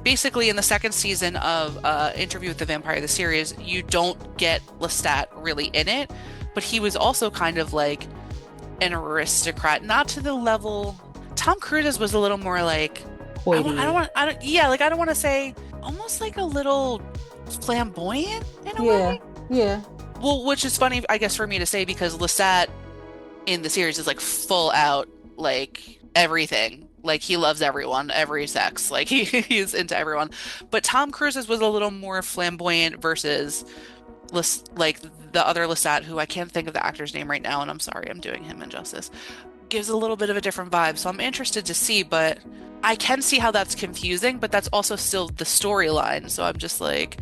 basically in the second season of Interview with the Vampire, the series, you don't get Lestat really in it, but he was also kind of like an aristocrat, not to the level. Tom Cruise's was a little more like Hoity. yeah, like I don't want to say almost like a little flamboyant in a Yeah. way. Yeah. Well, which is funny, I guess, for me to say because Lestat in the series is like full out like everything. Like he loves everyone, every sex. Like he's into everyone. But Tom Cruise's was a little more flamboyant versus like the other Lestat, who I can't think of the actor's name right now, and I'm sorry, I'm doing him injustice. Gives a little bit of a different vibe. So I'm interested to see, but I can see how that's confusing, but that's also still the storyline. So I'm just like,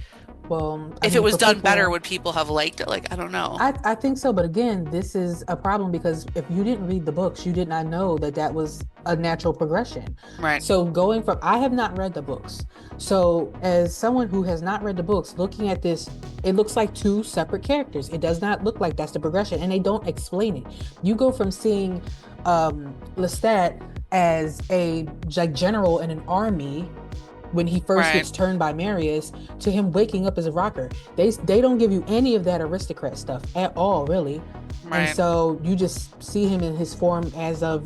Well, I if it mean, was for done better, people, would people have liked it? Like, I don't know. I think so. But again, this is a problem because if you didn't read the books, you did not know that that was a natural progression. Right. So going from, I have not read the books. So as someone who has not read the books, looking at this, it looks like two separate characters. It does not look like that's the progression, and they don't explain it. You go from seeing Lestat as a like general in an army when he first Right. gets turned by Marius to him waking up as a rocker. They don't give you any of that aristocrat stuff at all, really. And Right. so you just see him in his form as of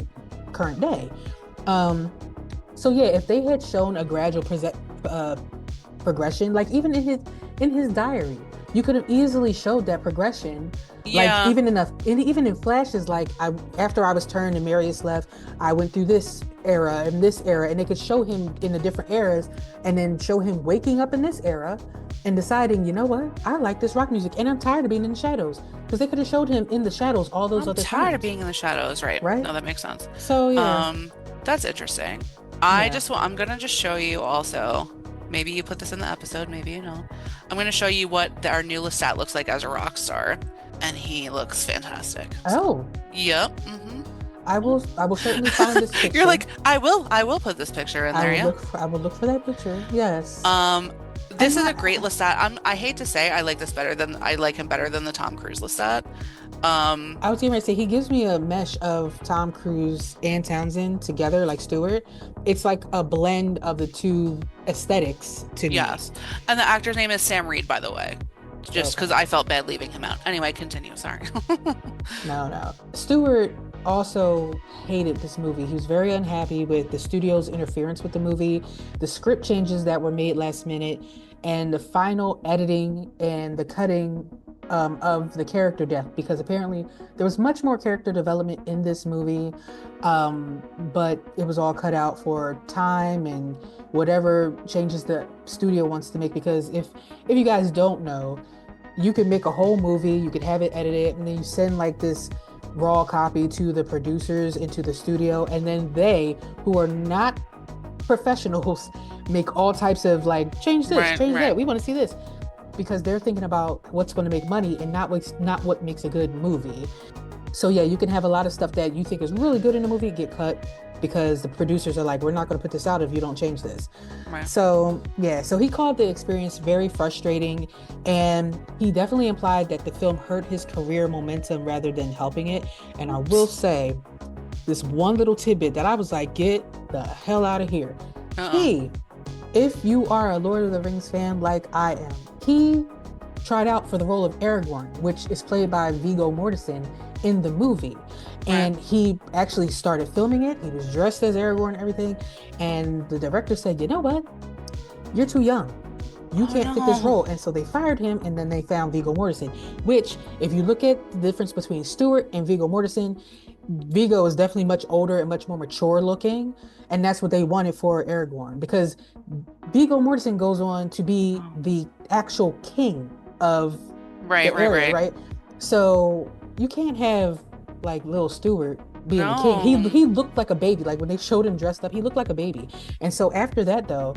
current day. Um, so yeah, if they had shown a gradual progression, like even in his diary, you could have easily showed that progression. Like Yeah. even in flashes, like after I was turned and Marius left, I went through this era and this era, and they could show him in the different eras, and then show him waking up in this era and deciding, you know what, I like this rock music, and I'm tired of being in the shadows, because they could have showed him in the shadows all those I'm other tired of times, being in the shadows, right? right? No, that makes sense. So yeah, Um, that's interesting. yeah. I'm gonna just show you also. Maybe you put this in the episode, maybe you know. I'm gonna show you what our new Lestat looks like as a rock star, and he looks fantastic. So, Oh, yep. I will certainly find this You're picture. like, I will put this picture in there, yeah. I will look for that picture. Yes. Um, And this is a great I Lestat. I hate to say I like him better than the Tom Cruise Lestat. Um, I was going to say he gives me a mesh of Tom Cruise and Townsend together, like Stewart. It's like a blend of the two aesthetics to me. yes. And the actor's name is Sam Reed, by the way. Just because Okay. I felt bad leaving him out. Anyway, continue. Sorry. No, no. Stewart also hated this movie. He was very unhappy with the studio's interference with the movie, the script changes that were made last minute, and the final editing and the cutting of the character death, because apparently there was much more character development in this movie, but it was all cut out for time and whatever changes the studio wants to make. Because if you guys don't know, you could make a whole movie, you could have it edited, and then you send like this raw copy to the producers into the studio, and then they, who are not professionals, make all types of like change this, Right, change right. that. We want to see this, because they're thinking about what's going to make money and not what makes a good movie. So yeah, you can have a lot of stuff that you think is really good in the movie get cut because the producers are like, we're not going to put this out if you don't change this. Right. So yeah, so he called the experience very frustrating, and he definitely implied that the film hurt his career momentum rather than helping it. And I will Oops. say this one little tidbit that I was like, get the hell out of here. Uh-uh. He, if you are a Lord of the Rings fan like I am, he tried out for the role of Aragorn, which is played by Viggo Mortensen in the movie. Right. And he actually started filming it. He was dressed as Aragorn and everything. And the director said, you know what? You're too young. You Oh can't fit this no. role. And so they fired him, and then they found Viggo Mortensen, which, if you look at the difference between Stewart and Viggo Mortensen, Viggo is definitely much older and much more mature looking. And that's what they wanted for Aragorn, because Viggo Mortensen goes on to be Oh. the actual king of Right, the right, area, right. right? So you can't have like little Stewart being the king. He No. he looked like a baby. Like when they showed him dressed up, he looked like a baby. And so after that though,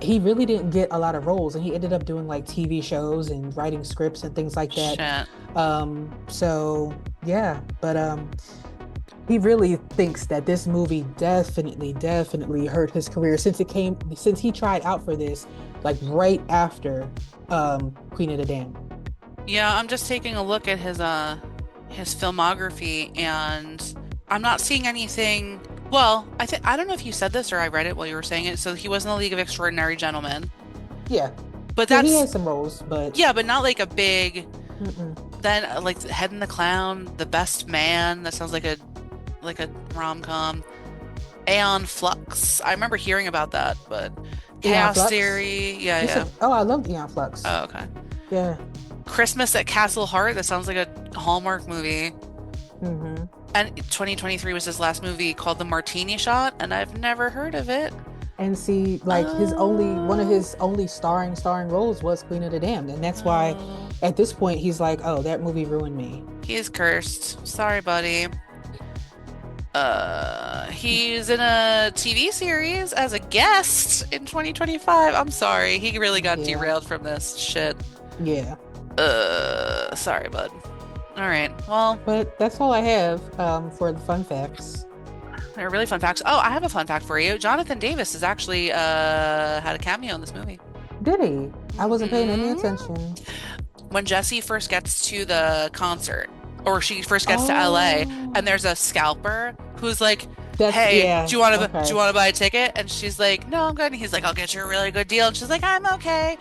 he really didn't get a lot of roles, and he ended up doing like TV shows and writing scripts and things like that. Shit. So yeah, but he really thinks that this movie definitely hurt his career, since he tried out for this like right after Queen of the Damned. Yeah, I'm just taking a look at his filmography and I'm not seeing anything. Well, I don't know if you said this or I read it while you were saying it. So he was in the League of Extraordinary Gentlemen. Yeah, But yeah, he that's had some roles, but yeah, but not like a big mm-mm. then like Head in the Clown, The Best Man. That sounds like a rom-com. Aeon Flux. I remember hearing about that, but Eon Chaos Flux. Theory. Yeah, You yeah. said, oh, I loved Eon Flux. Oh, okay. Yeah. Christmas at Castle Heart. That sounds like a Hallmark movie. Mm-hmm. And 2023 was his last movie called The Martini Shot, and I've never heard of it. And see, like his only one of Uh, his only starring roles was Queen of the Damned, and that's why uh, at this point he's like, oh, that movie ruined me. he's cursed. Sorry, buddy. He's in a TV series as a guest in 2025. I'm sorry. He really got Yeah, derailed from this shit. yeah. Sorry, bud. All right. Well, But that's all I have for the fun facts. they're really fun facts. Oh, I have a fun fact for you. Jonathan Davis has actually had a cameo in this movie. Did he? I wasn't paying any Mhm. attention. When Jessie first gets to the concert, or she first gets to LA, and Oh, there's a scalper who's like, that's "Hey, yeah. do you Okay. want to buy a ticket?" And she's like, "No, I'm good." And he's like, "I'll get you a really good deal." And she's like, "I'm okay."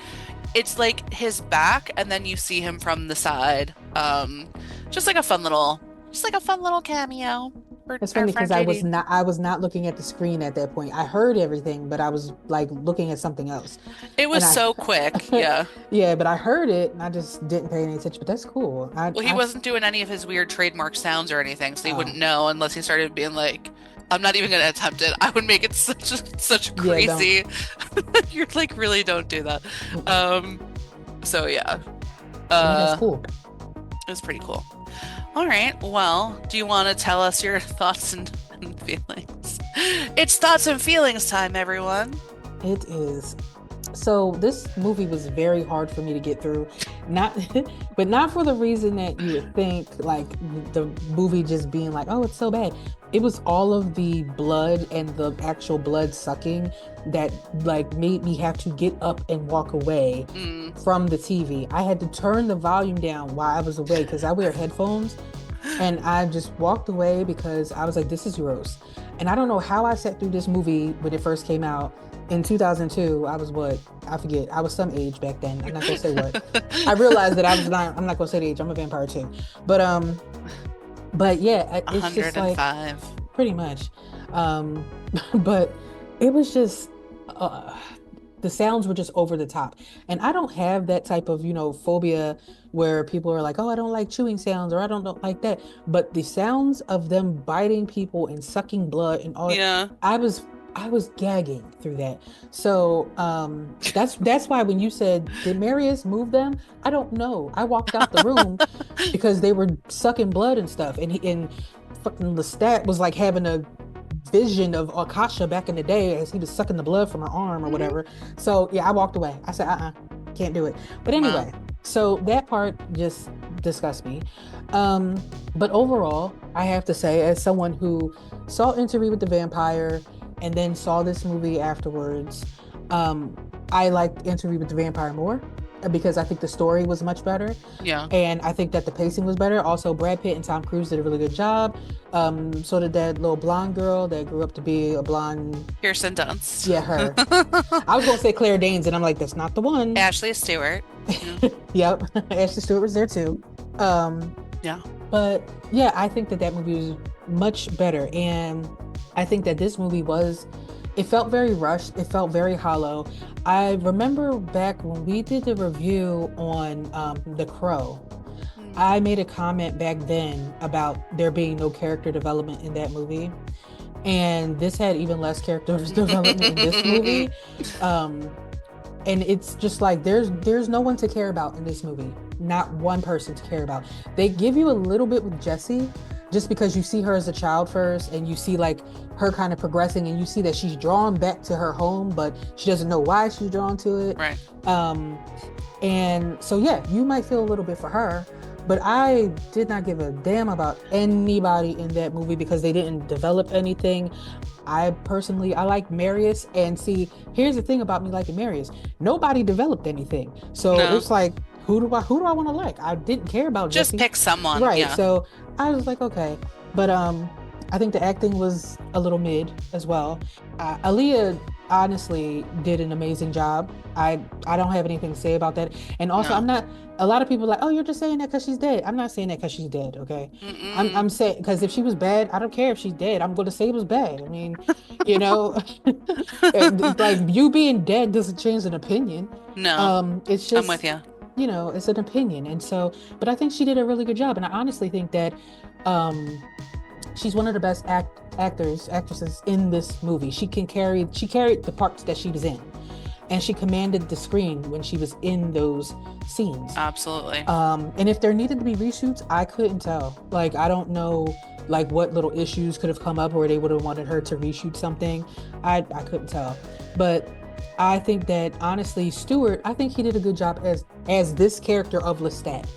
It's like his back, and then you see him from the side. Just like a fun little cameo for It's our funny because friend JD. I was not looking at the screen at that point. I heard everything, but I was like looking at something else. It And was so quick, yeah. yeah, but I heard it and I just didn't pay any attention. But that's cool. Well, he wasn't doing any of his weird trademark sounds or anything, so you Oh, wouldn't know unless he started being like I'm not even gonna attempt it. I would make it such a Yeah, don't. crazy. You're like, really don't do that. Mm-mm. Um, so yeah, Yeah, that's uh, cool. it's pretty cool. All right. Well, do you want to tell us your thoughts and feelings? It's thoughts and feelings time, everyone. It is. So this movie was very hard for me to get through. Not but not for the reason that you would think, like the movie just being like, oh, it's so bad. It was all of the blood and the actual blood sucking that like made me have to get up and walk away Mm. from the TV. I had to turn the volume down while I was away because I wear headphones. And I just walked away because I was like, this is gross. And I don't know how I sat through this movie when it first came out in 2002. I was what? I forget. I was some age back then. I'm not gonna say what. I realized that I'm not gonna say the age. I'm a vampire too. But but yeah, it's just like 105. pretty much. Um, but it was just uh, the sounds were just over the top. And I don't have that type of, phobia where people are like, oh, I don't like chewing sounds or I don't like that. But the sounds of them biting people and sucking blood and all, Yeah. I was I was gagging through that. So that's why when you said, did Marius move them? I don't know. I walked out the room because they were sucking blood and stuff. And fucking Lestat was like having a vision of Akasha back in the day as he was sucking the blood from her arm or Hmm. whatever. So yeah, I walked away. I said, can't do it. But Wow. anyway, so that part just disgusts me. Um, but overall, I have to say, as someone who saw Interview with the Vampire and then saw this movie afterwards, um, I liked Interview with the Vampire more because I think the story was much better. Yeah. And I think that the pacing was better. Also, Brad Pitt and Tom Cruise did a really good job. So did that little blonde girl that grew up to be a blonde. Kirsten Dunst. Yeah, her. I was gonna say Claire Danes, and I'm like, that's not the one. Ashley Stewart. Yeah. Yep, Ashley Stewart was there too. Um, Yeah. but yeah, I think that that movie was much better, and I think that this movie was. It felt very rushed. It felt very hollow. I remember back when we did the review on The Crow. Mm. I made a comment back then about there being no character development in that movie. And this had even less character development in this movie. Um, and it's just like there's no one to care about in this movie. Not one person to care about. They give you a little bit with Jessie just because you see her as a child first and you see like her kind of progressing and you see that she's drawn back to her home, but she doesn't know why she's drawn to it. Right. Um, and so, yeah, you might feel a little bit for her, but I did not give a damn about anybody in that movie because they didn't develop anything. I personally, I like Marius, and see, here's the thing about me liking Marius: nobody developed anything, so No. it's like, who do I want to like? I didn't care about Just Jesse, pick someone. right? Yeah. So I was like, okay, but I think the acting was a little mid as well. Aaliyah honestly did an amazing job. I don't have anything to say about that. And also, I'm No. not. A lot of people are like, oh, you're just saying that because she's dead. I'm not saying that because she's dead. Okay, I'm Mm-mm. saying because if she was bad, I don't care if she's dead. I'm going to say it was bad. I mean, you know, like you being dead doesn't change an opinion. No. It's I'm with just, you. it's an opinion. And so, but I think she did a really good job. And I honestly think that um she's one of the best actresses in this movie. She carried the parts that she was in, and she commanded the screen when she was in those scenes. Absolutely. And if there needed to be reshoots, I couldn't tell. Like, I don't know like what little issues could have come up where they would have wanted her to reshoot something. I couldn't tell. But I think that honestly, Stewart, I think he did a good job as this character of Lestat.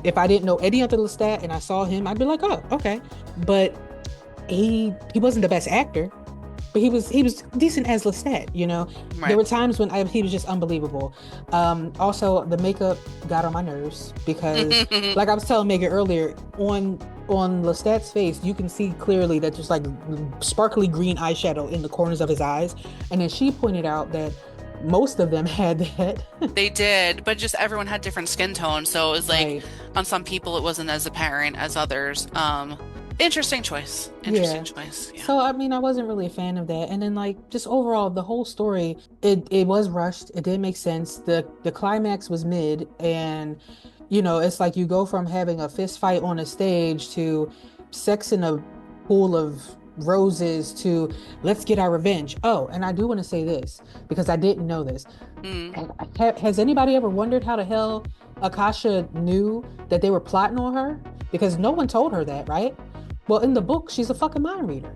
If I didn't know any other Lestat and I saw him, I'd be like, oh, okay. But he wasn't the best actor, but he was decent as Lestat. There Right. were times when he was just unbelievable. Also, the makeup got on my nerves because, like I was telling Megan earlier, on Lestat's face, you can see clearly that there's like sparkly green eyeshadow in the corners of his eyes, and then she pointed out that most of them had that. They did, but just everyone had different skin tones, so it was like Right. on some people it wasn't as apparent as others. Interesting choice. Interesting Yeah. choice. Yeah. So I mean, I wasn't really a fan of that. And then like just overall, the whole story, it was rushed. It didn't make sense. The climax was mid, and it's like you go from having a fist fight on a stage to sex in a pool of roses to let's get our revenge. Oh, and I do want to say this because I didn't know this. Mm, Has anybody ever wondered how the hell Akasha knew that they were plotting on her? Because no one told her that, right? Well, in the book, she's a fucking mind reader.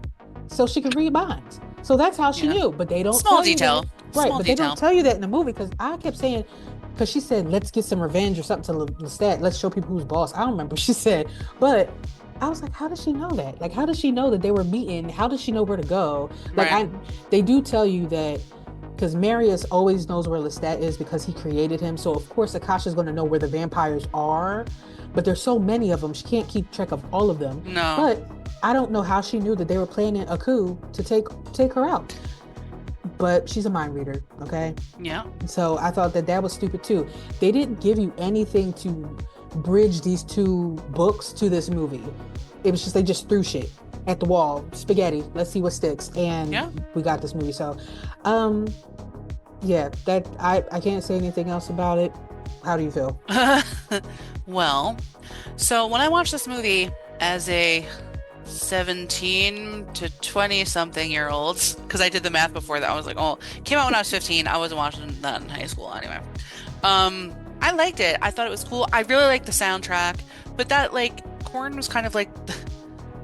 So she can read minds. So that's how she yeah. knew. But they don't Small tell you that. detail. Right. Small But they don't detail. tell you that in the movie because I kept saying, because she said, let's get some revenge or something to Lestat. Let's show people who's boss. I don't remember what she said. But I was like, how does she know that? Like, how does she know that they were meeting? How does she know where to go? Like, Right. they do tell you that because Marius always knows where Lestat is because he created him. So of course Akasha's going to know where the vampires are, but there's so many of them she can't keep track of all of them. No. But I don't know how she knew that they were planning a coup to take her out. But she's a mind reader, okay? Yeah. So I thought that that was stupid too. They didn't give you anything to bridge these two books to this movie. It was just they just threw shit at the wall, spaghetti. Let's see what sticks, Yeah. and we got this movie. So, um, yeah, that I can't say anything else about it. How do you feel? Well, so when I watched this movie as a 17 to 20 something year olds, because I did the math before that, I was like, oh, it came out when I was 15. I wasn't watching that in high school anyway. I liked it. I thought it was cool. I really liked the soundtrack, but that like Korn was kind of like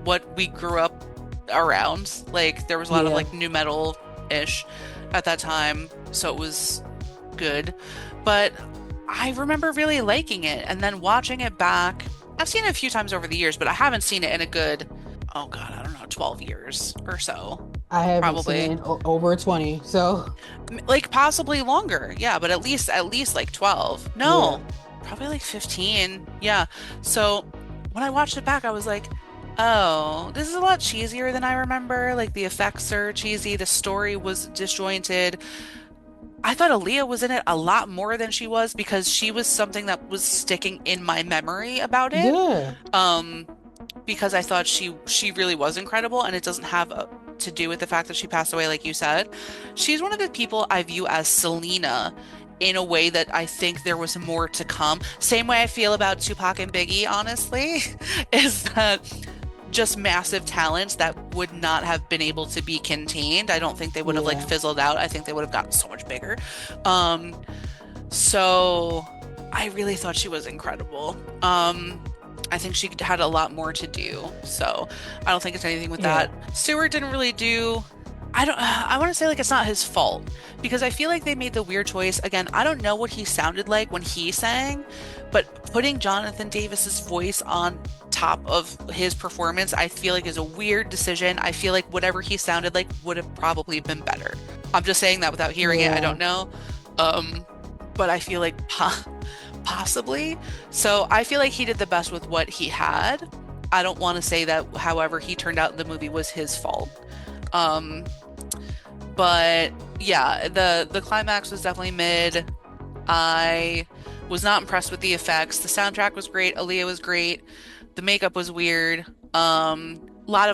what we grew up around. Like there was a lot of Yeah, like new metal-ish at that time, so it was good. But I remember really liking it and then watching it back. I've seen it a few times over the years, but I haven't seen it in a good, oh God, I don't know, 12 years or so. I haven't seen it Probably. in over 20. So Like possibly longer. Yeah, but at least like 12. yeah, No, probably like 15. Yeah. So when I watched it back, I was like, oh, this is a lot cheesier than I remember. Like the effects are cheesy, the story was disjointed. I thought Aaliyah was in it a lot more than she was because she was something that was sticking in my memory about it. yeah, Um, because I thought she really was incredible, and it doesn't have to do with the fact that she passed away, like you said. She's one of the people I view as Selena in a way that I think there was more to come. Same way I feel about Tupac and Biggie, honestly, is that just massive talents that would not have been able to be contained. I don't think they would have like yeah, fizzled out. I think they would have gotten so much bigger. Um, so I really thought she was incredible. I think she had a lot more to do. So I don't think it's anything with yeah, that. Stewart didn't really do. I want to say like it's not his fault because I feel like they made the weird choice. Again, I don't know what he sounded like when he sang, but putting Jonathan Davis's voice on top of his performance, I feel like is a weird decision. I feel like whatever he sounded like would have probably been better. I'm just saying that without hearing it. I yeah. don't know. Um, but I feel like possibly. So I feel like he did the best with what he had. I don't want to say that however he turned out in the movie was his fault. Um, but yeah, the climax was definitely mid. I was not impressed with the effects. The soundtrack was great. Aaliyah was great. The makeup was weird. A lot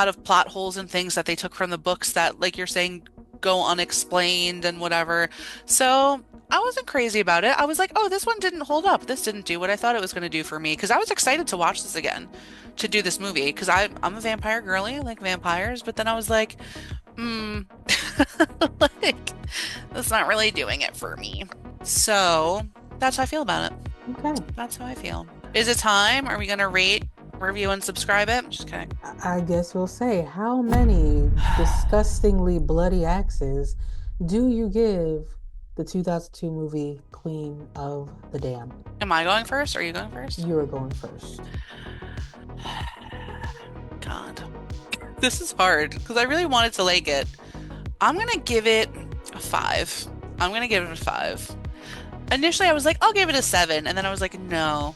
of plot holes and things that they took from the books that, like you're saying, go unexplained and whatever. So I wasn't crazy about it. I was like, oh, this one didn't hold up. This didn't do what I thought it was going to do for me. Because I was excited to watch this again, to do this movie. Because I'm a vampire girly, I like vampires. But then I was like, hmm, like, that's not really doing it for me. So that's how I feel about it. Okay. That's how I feel. Is it time? Are we going to rate, review, and subscribe it? Just kidding. I guess we'll say, how many disgustingly bloody axes do you give the 2002 movie Queen of the Damned? Am I going first? Are you going first? You are going first. God, this is hard because I really wanted to like it. I'm gonna give it a five. I'm gonna give it a five. Initially, I was like, I'll give it a seven, and then I was like, no,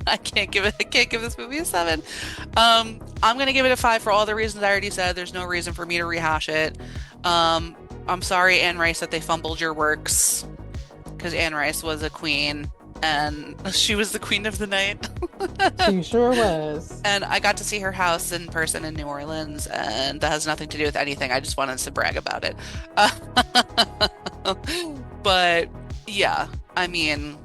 I can't give this movie a seven. I'm gonna give it a five for all the reasons I already said. There's no reason for me to rehash it. I'm sorry, Anne Rice, that they fumbled your works because Anne Rice was a queen and she was the queen of the night. She sure was. And I got to see her house in person in New Orleans, and that has nothing to do with anything. I just wanted to brag about it. But yeah, I mean,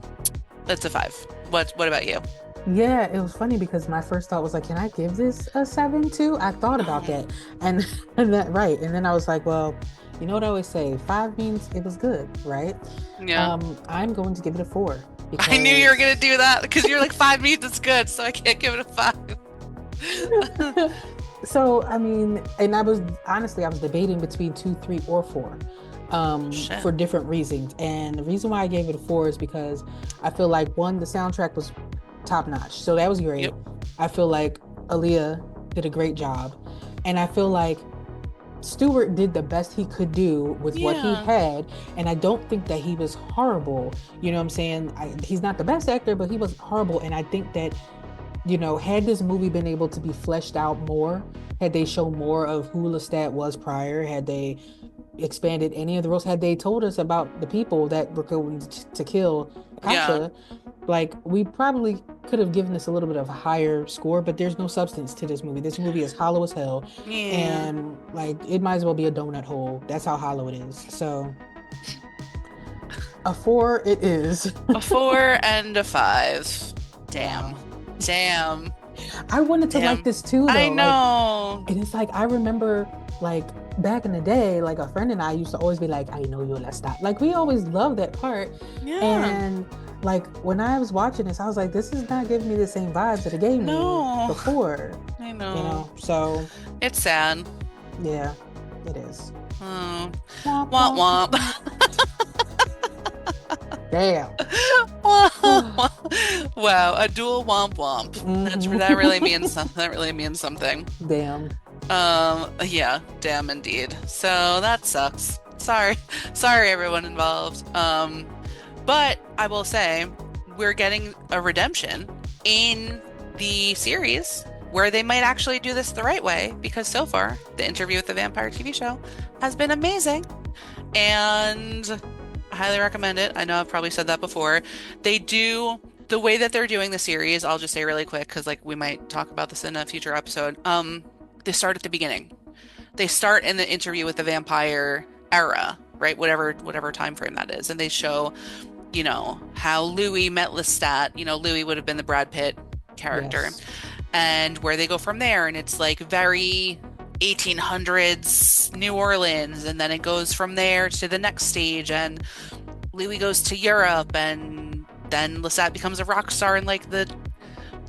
that's a five. What about you? Yeah, it was funny because my first thought was like, can I give this a 7 too? I thought about Oh, that. And and that right. And then I was like, well, you know what I always say, 5 means it was good, right? yeah. I'm going to give it a 4 I knew you were because gonna do that because you're like 5 means it's good, so I can't give it a 5. so I mean, and I was honestly I was debating between 2, 3, or 4 Shit. for different reasons. And the reason why I gave it a 4 is because I feel like one, the soundtrack was top notch. So that was great. Yep. I feel like Aaliyah did a great job. And I feel like Stewart did the best he could do with what he Yeah. had. And I don't think that he was horrible. You know what I'm saying? He's not the best actor, but he was horrible. And I think that, had this movie been able to be fleshed out more, had they shown more of who Lestat was prior, had they expanded any of the roles, had they told us about the people that were going to kill Yeah. Akasha, like we probably could have given this a little bit of a higher score, but there's no substance to this movie. This movie is hollow as hell, Yeah. and like it might as well be a donut hole. That's how hollow it is. So a 4 it is. A 4 and a 5. Damn. Wow. Damn. I wanted to like Damn. this too I though. Like, know. and it's like I remember like back in the day, like a friend and I used to always be like, I know you'll let stop. Like we always loved that part. Yeah. And like when I was watching this, I was like, this is not giving me the same vibes that it gave me No. before, I know. So It's sad. yeah, it is. Oh. Womp, Womp womp. womp. Damn. Wow, a dual womp womp. That Mhm. really means something. That really means something. Damn. Yeah, damn indeed. So that sucks. Sorry. Sorry everyone involved. But I will say we're getting a redemption in the series where they might actually do this the right way because so far the Interview with the Vampire TV show has been amazing and I highly recommend it. I know I've probably said that before. They do the way that they're doing the series, I'll just say really quick because like we might talk about this in a future episode. They start at the beginning. They start in the Interview with the Vampire era, right? Whatever time frame that is. And they show, how Louis met Lestat. Louis would have been the Brad Pitt character. Yes. And where they go from there. And it's like very 1800s New Orleans. And then it goes from there to the next stage. And Louis goes to Europe. And then Lestat becomes a rock star in like the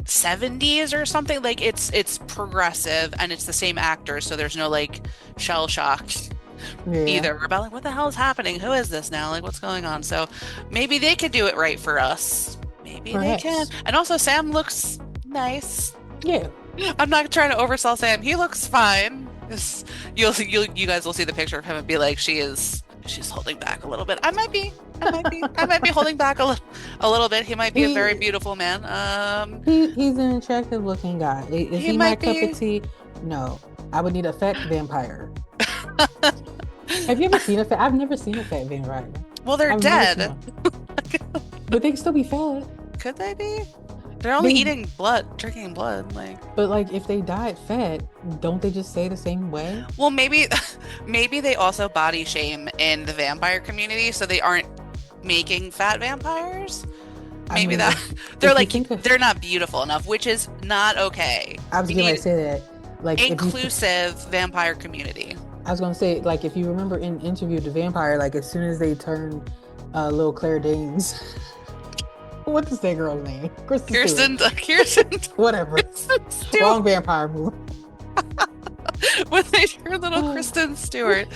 70s or something. Like it's progressive and it's the same actor. So there's no like shell shock Yeah. either about like what the hell is happening? Who is this now? Like what's going on? So maybe they could do it right for us. Maybe they can. Perhaps. And also Sam looks nice. Yeah. I'm not trying to oversell Sam. He looks fine. You guys will see the picture of him and be like, she's holding back a little bit. I might be holding back a little bit. He might be a very He beautiful man. he's an attractive looking guy. Is He he my might cup of be. tea? No. I would need a fat vampire. Have you ever seen a fat? I've never seen a fat vampire. Well, they're I've never seen dead. one. But they can still be fat. Could they be? They're only They, eating blood, drinking blood. Like, but like if they died fat, don't they just stay the same way? well, maybe they also body shame in the vampire community, so they aren't making fat vampires. I Maybe mean, that they're if you like think of, they're not beautiful enough, which is not okay. I was We gonna need say that, like if you, inclusive vampire community. I was gonna say like if you remember in Interview with the Vampire, like as soon as they turn little Claire Danes, what's that girl's name? Kristen Stewart. Kirsten, Whatever. Kristen Stewart. Wrong vampire movie. When they turn little Kristen Stewart.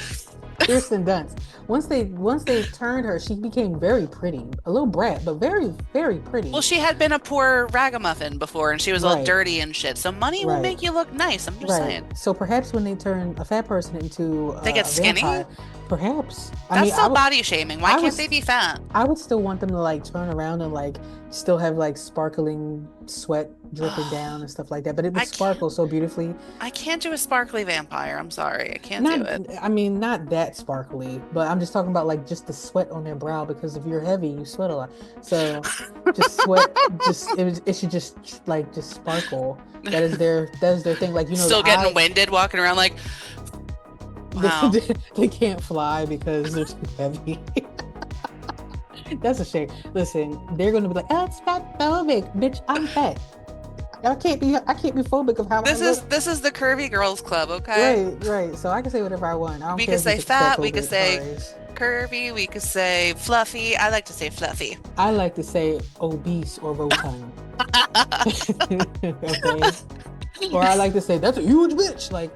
Kirsten Dunst. Once they turned her, she became very pretty. A little brat, but very, very Well, pretty. she had been a poor ragamuffin before, and she was all Right, dirty and shit. So money will right, make you look nice. I'm just right. saying. So perhaps when they turn a fat person into They get a skinny? vampire, perhaps. I That's mean, still body shaming. Why I can't they was, be fat? I would still want them to like turn around and like still have like sparkling sweat dripping down and stuff like that. But it would I can't. sparkle so beautifully. I can't do a sparkly vampire. I'm sorry. I can't do Not, it. I mean, not that sparkly, but I'm just talking about like just the sweat on their brow because if you're heavy, you sweat a lot. So just sweat, it should just like just sparkle. That is their thing. Like the Still getting eye, winded, walking around like, they, wow. they can't fly because they're too heavy. That's a shame. Listen, they're gonna be like, oh, it's fat phobic, bitch. I'm fat. I can't be phobic of how I look. This is the curvy girls club, okay? Right, right. So I can say whatever I want. I don't We care could if you say think it's fat fat, we could phobic. say Alright. curvy, we could say fluffy. I like to say fluffy. I like to say obese or rotund. Okay. Or I like to say that's a huge bitch. Like,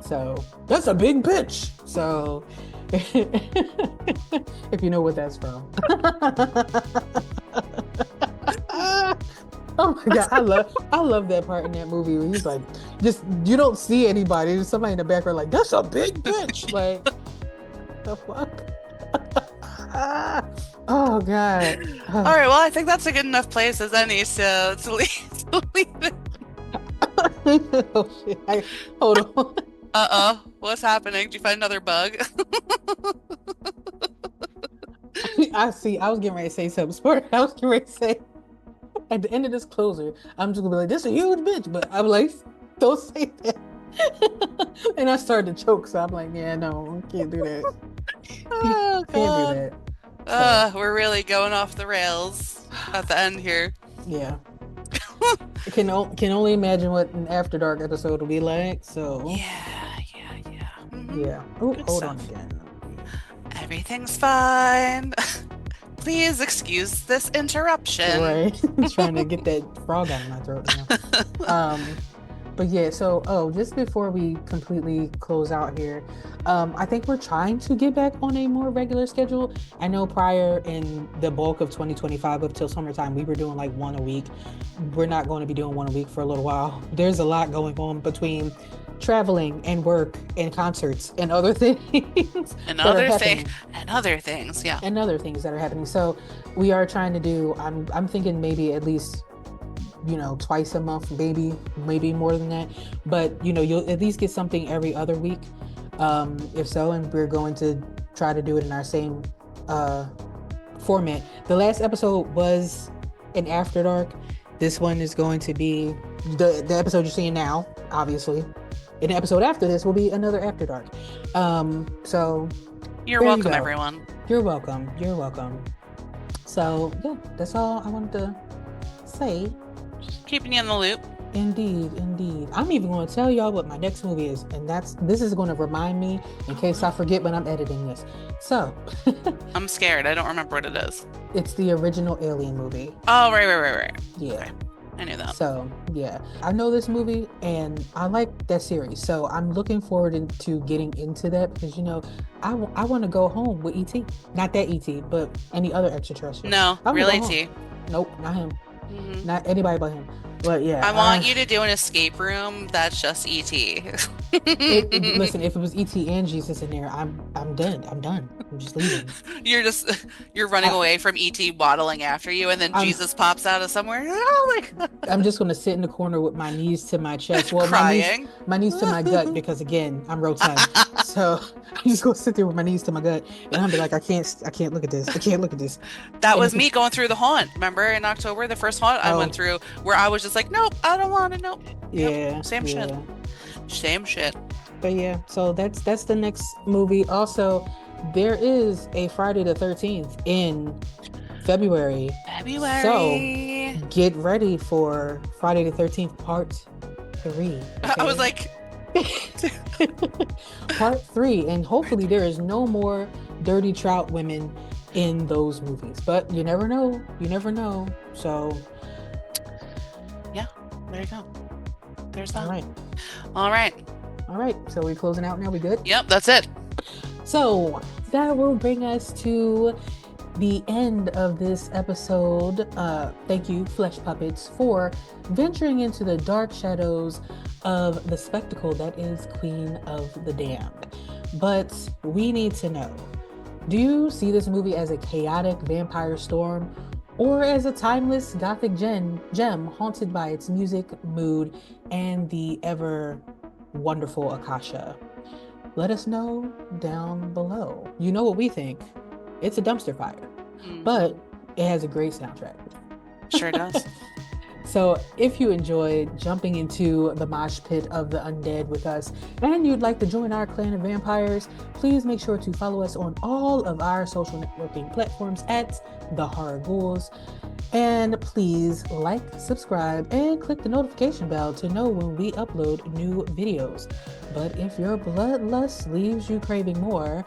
so that's a big bitch. So if you know what that's from. Oh my God, I love that part in that movie where he's like, just you don't see anybody. There's somebody in the background like, that's a big bitch. Like, the fuck? Oh God. All right, well, I think that's a good enough place as any, so to leave it. Oh, shit. Hold on. What's happening? Did you find another bug? I see. I was getting ready to say something smart. I was getting ready to say at the end of this closer, I'm just gonna be like, "This is a huge bitch," but I'm like, "Don't say that." And I started to choke, so I'm like, "Yeah, no, can't do that. Oh Can't do God. that." So We're really going off the rails at the end here. yeah, I can only imagine what an After Dark episode will be like. So Yeah. yeah. Oh, Good hold on stuff. again. Everything's fine. Please excuse this interruption. Right, trying to get that frog out of my throat now. But yeah, so just before we completely close out here, I think we're trying to get back on a more regular schedule. I know prior in the bulk of 2025 up till summertime, we were doing like one a week. We're not going to be doing one a week for a little while. There's a lot going on between traveling and work and concerts and other things And that are other thing happening and other things, yeah. and other things that are happening. So we are trying to do, I'm thinking maybe at least, twice a month, maybe more than that. But you'll at least get something every other week. If so, and we're going to try to do it in our same format. The last episode was an After Dark. This one is going to be the episode you're seeing now, obviously. An episode after this will be another After Dark. So You're there you welcome, go. everyone. You're welcome. You're welcome. So yeah, that's all I wanted to say. Just keeping you in the loop. Indeed, indeed. I'm even going to tell y'all what my next movie is, and this is going to remind me in case I forget when I'm editing this. So, I'm scared. I don't remember what it is. it's the original Alien movie. Oh, right. Yeah. Okay. I knew that. So, yeah. I know this movie and I like that series. So, I'm looking forward to getting into that because, I want to go home with E.T. Not that E.T., but any other extraterrestrial. No, I wanna really, go home. T. Nope, not him. Not anybody but him. But yeah. I want you to do an escape room that's just E.T. Listen, if it was ET and Jesus in there, I'm done. I'm done. I'm just leaving. You're running I, away from ET waddling after you, and then I'm Jesus pops out of somewhere. Oh my God. I'm just gonna sit in the corner with my knees to my chest. Well, Crying. my knees to my gut because again, I'm rotund. So I'm just gonna sit there with my knees to my gut, and I'll be like, I can't look at this. I can't look at this. That And was if me it's going through the haunt. Remember in October, the first haunt I went through, where I was just like, nope, I don't want to. Nope. yeah, Yep, same shit. yeah. Same shit. But yeah, so that's the next movie. Also, there is a Friday the 13th in February. So get ready for Friday the 13th Part 3. Okay? I was like, Part 3, and hopefully there is no more dirty trout women in those movies. But you never know. So yeah, there you go. There's that. All right. All right. So we're closing out now. We good? Yep, that's it. So that will bring us to the end of this episode. Thank you, Flesh Puppets, for venturing into the dark shadows of the spectacle that is Queen of the Damned. But we need to know, do you see this movie as a chaotic vampire storm or as a timeless gothic gem haunted by its music, mood, and the ever wonderful Akasha? Let us know down below. You know what we think. It's a dumpster fire, but it has a great soundtrack. Sure does. So, if you enjoyed jumping into the mosh pit of the undead with us and you'd like to join our clan of vampires, please make sure to follow us on all of our social networking platforms at the Horror Ghouls. And please like, subscribe, and click the notification bell to know when we upload new videos. But if your bloodlust leaves you craving more,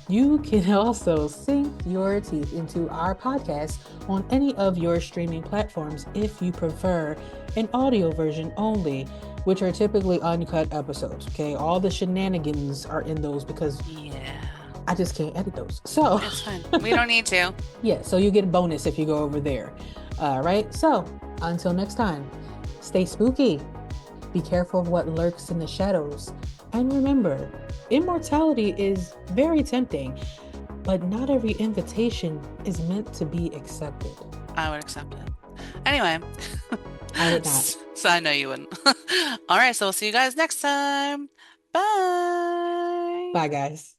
you can also sink your teeth into our podcast on any of your streaming platforms if you prefer an audio version only, which are typically uncut episodes. Okay, all the shenanigans are in those because Yeah, I just can't edit those. So, it's fine. We don't need to. yeah, so you get a bonus if you go over there. Right? So, until next time, stay spooky, be careful of what lurks in the shadows, and remember, immortality is very tempting, but not every invitation is meant to be accepted. I would accept it. Anyway, I would not. so I know you wouldn't. All right, so we'll see you guys next time. Bye. Bye, guys.